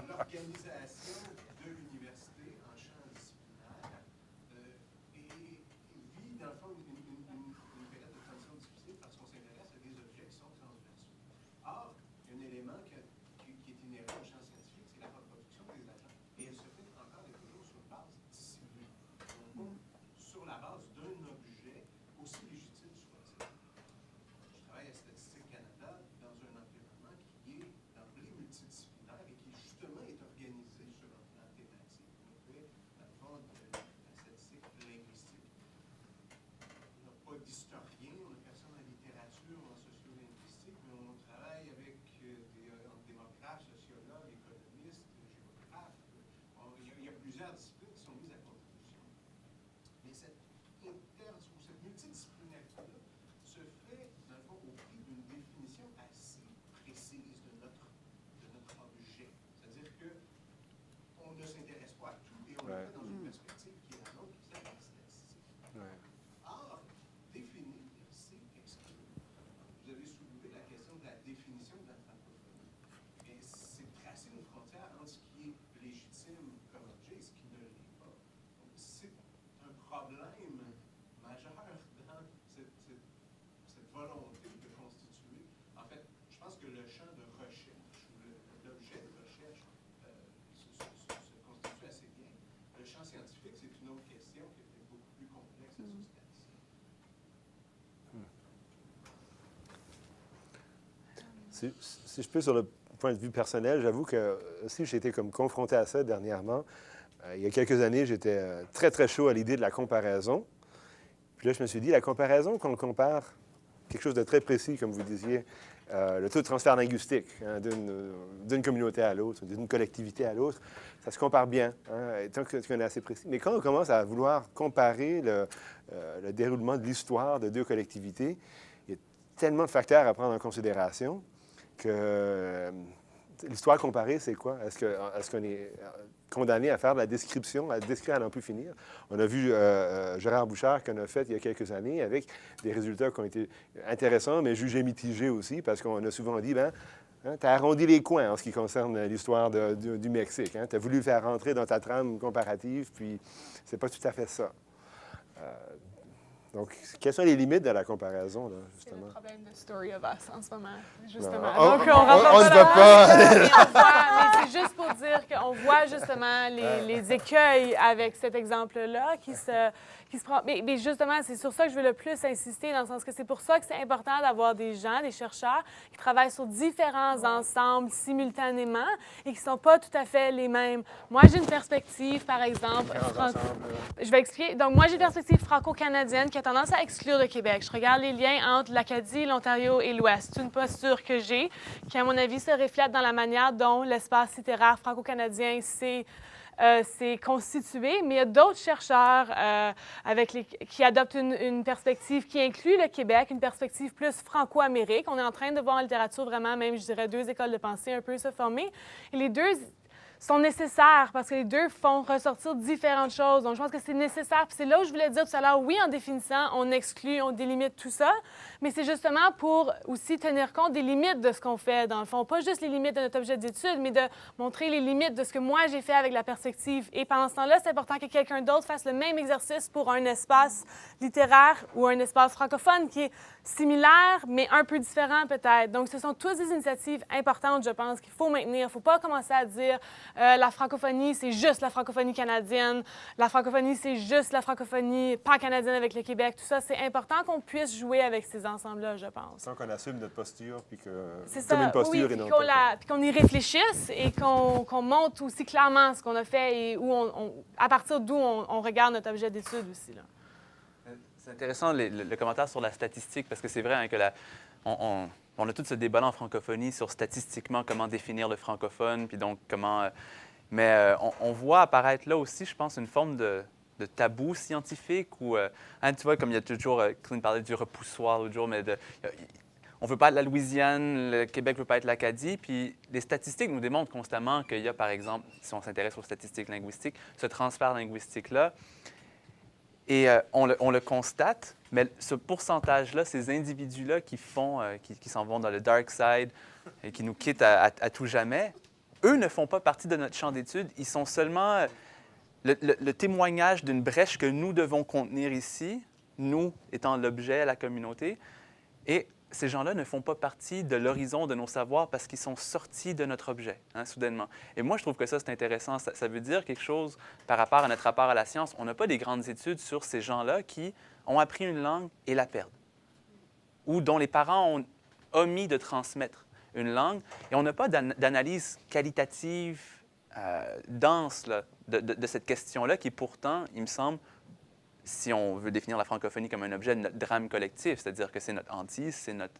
S7: l'organisation de l'université en champ disciplinaire vit dans le fond une période de transition difficile parce qu'on s'intéresse à des objets qui sont transversaux. Or, il y a un élément qui est inhérent au champ scientifique, c'est la reproduction des agents. Et elle se fait encore et toujours sur base disciplinaire. Donc, sur la base d'un objet, aussi légitime soit-il. Je travaille à Statistique Canada dans un environnement qui est d'emblée multidisciplinaire et qui justement est organisé sur un plan thématique. On fait, dans le fond, de la statistique linguistique. On n'a pas d'historien, on n'a personne en littérature, en sociolinguistique, mais on travaille avec des démographes, sociologues, économistes, géographes. Il y a plusieurs disciplines qui sont mises à contribution. Mais cette multidisciplinarité-là se fait, dans le fond, au prix d'une définition assez précise de notre objet. C'est-à-dire qu'on ne s'intéresse pas à tout et on le fait dans une perspective qui est la nôtre, qui est celle de la statistique. Or, définir, c'est exclure. Vous avez soulevé la question de la définition de la francophonie. Et c'est tracer une frontière entre ce qui est légitime comme objet et ce qui ne l'est pas. Donc, c'est un problème majeur dans cette volonté de constituer. En fait, je pense que le champ de recherche, ou l'objet de recherche se constitue assez bien. Le champ scientifique, c'est une autre question qui est beaucoup plus complexe à ce stade-ci.
S1: Si je peux, sur le point de vue personnel, j'avoue que aussi j'ai été comme confronté à ça dernièrement. Il y a quelques années, j'étais très, très chaud à l'idée de la comparaison. Puis là, je me suis dit, la comparaison, quand on compare quelque chose de très précis, comme vous disiez, le taux de transfert linguistique hein, d'une communauté à l'autre, d'une collectivité à l'autre, ça se compare bien, hein, tant qu'on est assez précis. Mais quand on commence à vouloir comparer le déroulement de l'histoire de deux collectivités, il y a tellement de facteurs à prendre en considération que l'histoire comparée, c'est quoi? Est-ce qu'on est condamné à faire de la description, à décrire à n'en plus finir? On a vu Gérard Bouchard qu'on a fait il y a quelques années avec des résultats qui ont été intéressants, mais jugés mitigés aussi, parce qu'on a souvent dit, ben, hein, tu as arrondi les coins en ce qui concerne l'histoire du Mexique. Hein? Tu as voulu le faire rentrer dans ta trame comparative, puis c'est pas tout à fait ça. Donc, quelles sont les limites de la comparaison, là, justement?
S4: C'est le problème de Story of Us en ce moment, justement.
S1: Non.
S4: Donc,
S1: on ne va pas.
S4: Mais c'est juste pour dire qu'on voit justement les écueils avec cet exemple-là qui se prend. Mais justement, c'est sur ça que je veux le plus insister, dans le sens que c'est pour ça que c'est important d'avoir des gens, des chercheurs qui travaillent sur différents ensembles simultanément et qui ne sont pas tout à fait les mêmes. Moi, j'ai une perspective, par exemple. Je vais expliquer. Donc, moi, j'ai une perspective franco-canadienne qui a tendance à exclure le Québec. Je regarde les liens entre l'Acadie, l'Ontario et l'Ouest. C'est une posture que j'ai, qui, à mon avis, se reflète dans la manière dont l'espace littéraire franco-canadien s'est constitué, mais il y a d'autres chercheurs qui adoptent une perspective qui inclut le Québec, une perspective plus franco-amérique. On est en train de voir en littérature vraiment, même, je dirais, deux écoles de pensée un peu se former. Et les deux sont nécessaires parce que les deux font ressortir différentes choses. Donc, je pense que c'est nécessaire. Puis c'est là où je voulais dire tout à l'heure, oui, en définissant, on exclut, on délimite tout ça, mais c'est justement pour aussi tenir compte des limites de ce qu'on fait, dans le fond. Pas juste les limites de notre objet d'étude, mais de montrer les limites de ce que moi, j'ai fait avec la perspective. Et pendant ce temps-là, c'est important que quelqu'un d'autre fasse le même exercice pour un espace littéraire ou un espace francophone qui est similaires, mais un peu différents peut-être. Donc, ce sont toutes des initiatives importantes, je pense, qu'il faut maintenir. Il ne faut pas commencer à dire la francophonie, c'est juste la francophonie canadienne. La francophonie, c'est juste la francophonie pan-canadienne avec le Québec. Tout ça, c'est important qu'on puisse jouer avec ces ensembles-là, je pense.
S1: Sans qu'on assume notre posture, puis que...
S4: C'est
S1: comme
S4: ça,
S1: une posture
S4: oui,
S1: et non
S4: puis qu'on
S1: pas-
S4: puis qu'on y réfléchisse et qu'on montre aussi clairement ce qu'on a fait et où à partir d'où on regarde notre objet d'étude aussi, là.
S3: C'est intéressant le commentaire sur la statistique, parce que c'est vrai hein, que on a tout ce débat en francophonie sur statistiquement comment définir le francophone, puis donc comment... mais on voit apparaître là aussi, je pense, une forme de tabou scientifique où, hein, tu vois, comme il y a toujours, Clint parlait du repoussoir l'autre jour, mais on ne veut pas être la Louisiane, le Québec ne veut pas être l'Acadie, puis les statistiques nous démontrent constamment qu'il y a, par exemple, si on s'intéresse aux statistiques linguistiques, ce transfert linguistique-là. Et on le constate, mais ce pourcentage-là, ces individus-là qui s'en vont dans le dark side et qui nous quittent à tout jamais, eux ne font pas partie de notre champ d'études. Ils sont seulement le témoignage d'une brèche que nous devons contenir ici, nous étant l'objet, la communauté. Et ces gens-là ne font pas partie de l'horizon de nos savoirs parce qu'ils sont sortis de notre objet, hein, soudainement. Et moi, je trouve que ça, c'est intéressant. Ça veut dire quelque chose par rapport à notre rapport à la science. On n'a pas des grandes études sur ces gens-là qui ont appris une langue et la perdent, ou dont les parents ont omis de transmettre une langue. Et on n'a pas d'analyse qualitative, dense là, de cette question-là qui, pourtant, il me semble, si on veut définir la francophonie comme un objet de notre drame collectif, c'est-à-dire que c'est notre hantise, c'est notre...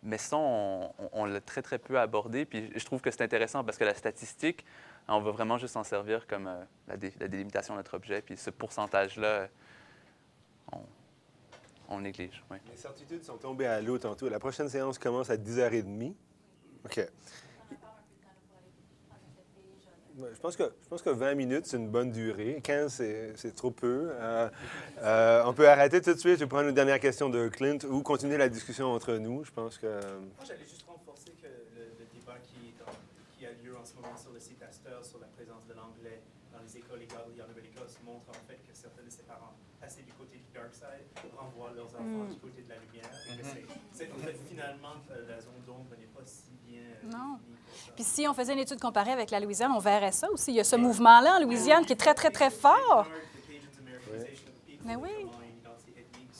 S3: Mais ça, on l'a très, très peu abordé. Puis je trouve que c'est intéressant parce que la statistique, on va vraiment juste s'en servir comme la délimitation de notre objet. Puis ce pourcentage-là, on néglige. Oui.
S1: Les certitudes sont tombées à l'eau tantôt. La prochaine séance commence à 10h30. OK. Je pense que 20 minutes, c'est une bonne durée. 15, c'est trop peu. On peut arrêter tout de suite. Je vais prendre une dernière question de Clint ou continuer la discussion entre nous. Je pense que...
S7: Moi, j'allais juste renforcer que le débat qui a lieu en ce moment sur le site Astor, sur la présence de l'anglais dans les écoles légales en Nouvelle-Écosse, montre en fait que certains de ses parents, passés du côté du dark side, renvoient leurs enfants du côté de la lumière. Et que c'est en fait, finalement, la zone d'ombre n'est pas si bien
S2: Non.
S7: définie que ça.
S2: Puis si on faisait une étude comparée avec la Louisiane, on verrait ça aussi. Il y a ce mouvement-là en Louisiane qui est très, très, très fort. Mais oui.
S7: Comment une identité ethnique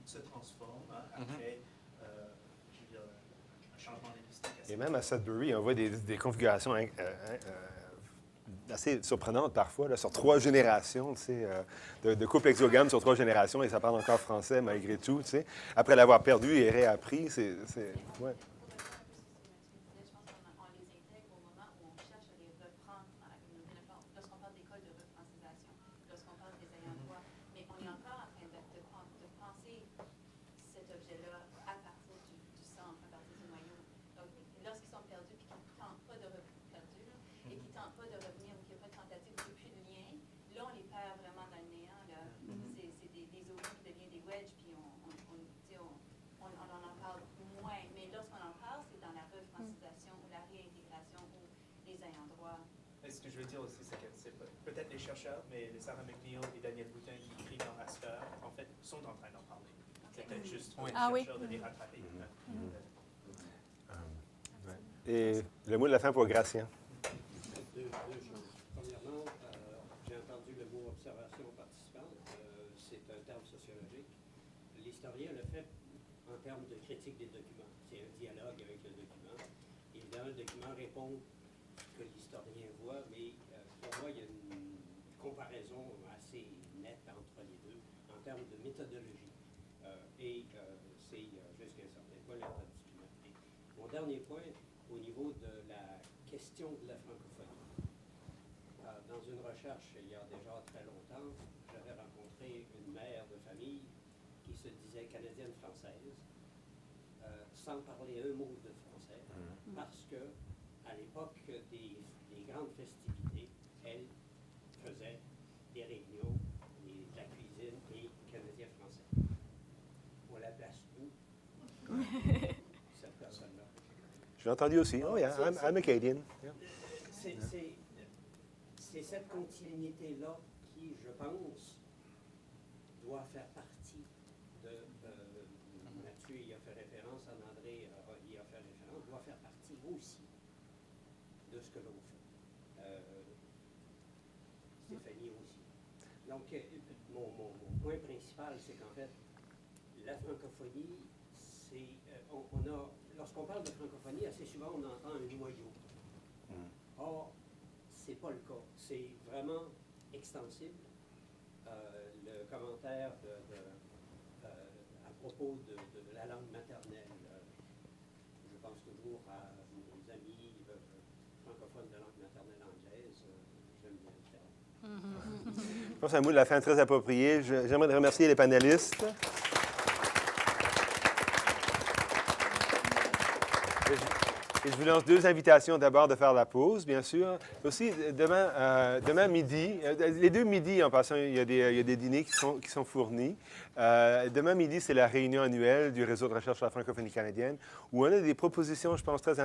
S7: se transforme après je veux dire, un changement linguistique.
S1: Et même à Sudbury, on voit des configurations assez surprenantes parfois, là, sur 3 générations, tu sais, de couples exogames sur 3 générations, et ça parle encore français malgré tout, tu sais. Après l'avoir perdu et réappris, c'est ouais.
S7: Ce que je veux dire aussi, c'est que c'est peut-être les chercheurs, mais les Sarah McNeil et Daniel Boutin qui écrivent dans Astor, en fait, sont en train d'en parler. C'est peut-être juste pour les chercheurs de les rattraper.
S1: Et le mot de la fin pour Gratien.
S8: Deux choses. Premièrement, j'ai entendu le mot observation participante. C'est un terme sociologique. L'historien le fait en termes de critique des documents. C'est un dialogue avec le document. Évidemment, le document répond à ce que l'historien voit, mais pour moi, il y a une comparaison assez nette entre les deux en termes de méthodologie. C'est jusqu'à un certain point l'interdisciplinarité. Mon dernier point, au niveau de la question de la francophonie. Dans une recherche il y a déjà très longtemps, j'avais rencontré une mère de famille qui se disait canadienne-française, sans parler un mot de français, parce que à l'époque des grandes festivités, elle faisait des réunions, de la cuisine et canadien-français. On la place où, cette personne-là?
S1: Je l'ai entendu aussi. Oh, yeah, I'm Acadian. Yeah.
S8: C'est cette continuité-là qui, je pense, doit faire partie de que l'on fait. Stéphanie aussi. Donc, mon point principal, c'est qu'en fait, la francophonie, c'est... lorsqu'on parle de francophonie, assez souvent, on entend un noyau. Or, ce n'est pas le cas. C'est vraiment extensible. Le commentaire à propos de la langue maternelle, je pense toujours à nos amis francophones de langue maternelle anglaise. J'aime bien le terme.
S1: Je pense un mot de la fin très approprié. J'aimerais remercier les panélistes. Et je vous lance 2 invitations. D'abord, de faire la pause, bien sûr. Aussi, demain midi, les 2 midis, en passant, il y a des dîners qui sont fournis. Demain midi, c'est la réunion annuelle du Réseau de recherche sur la francophonie canadienne, où on a des propositions, je pense, très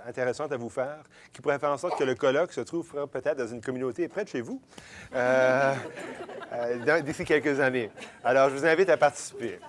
S1: intéressantes à vous faire, qui pourraient faire en sorte que le colloque se trouve peut-être dans une communauté près de chez vous, d'ici quelques années. Alors, je vous invite à participer.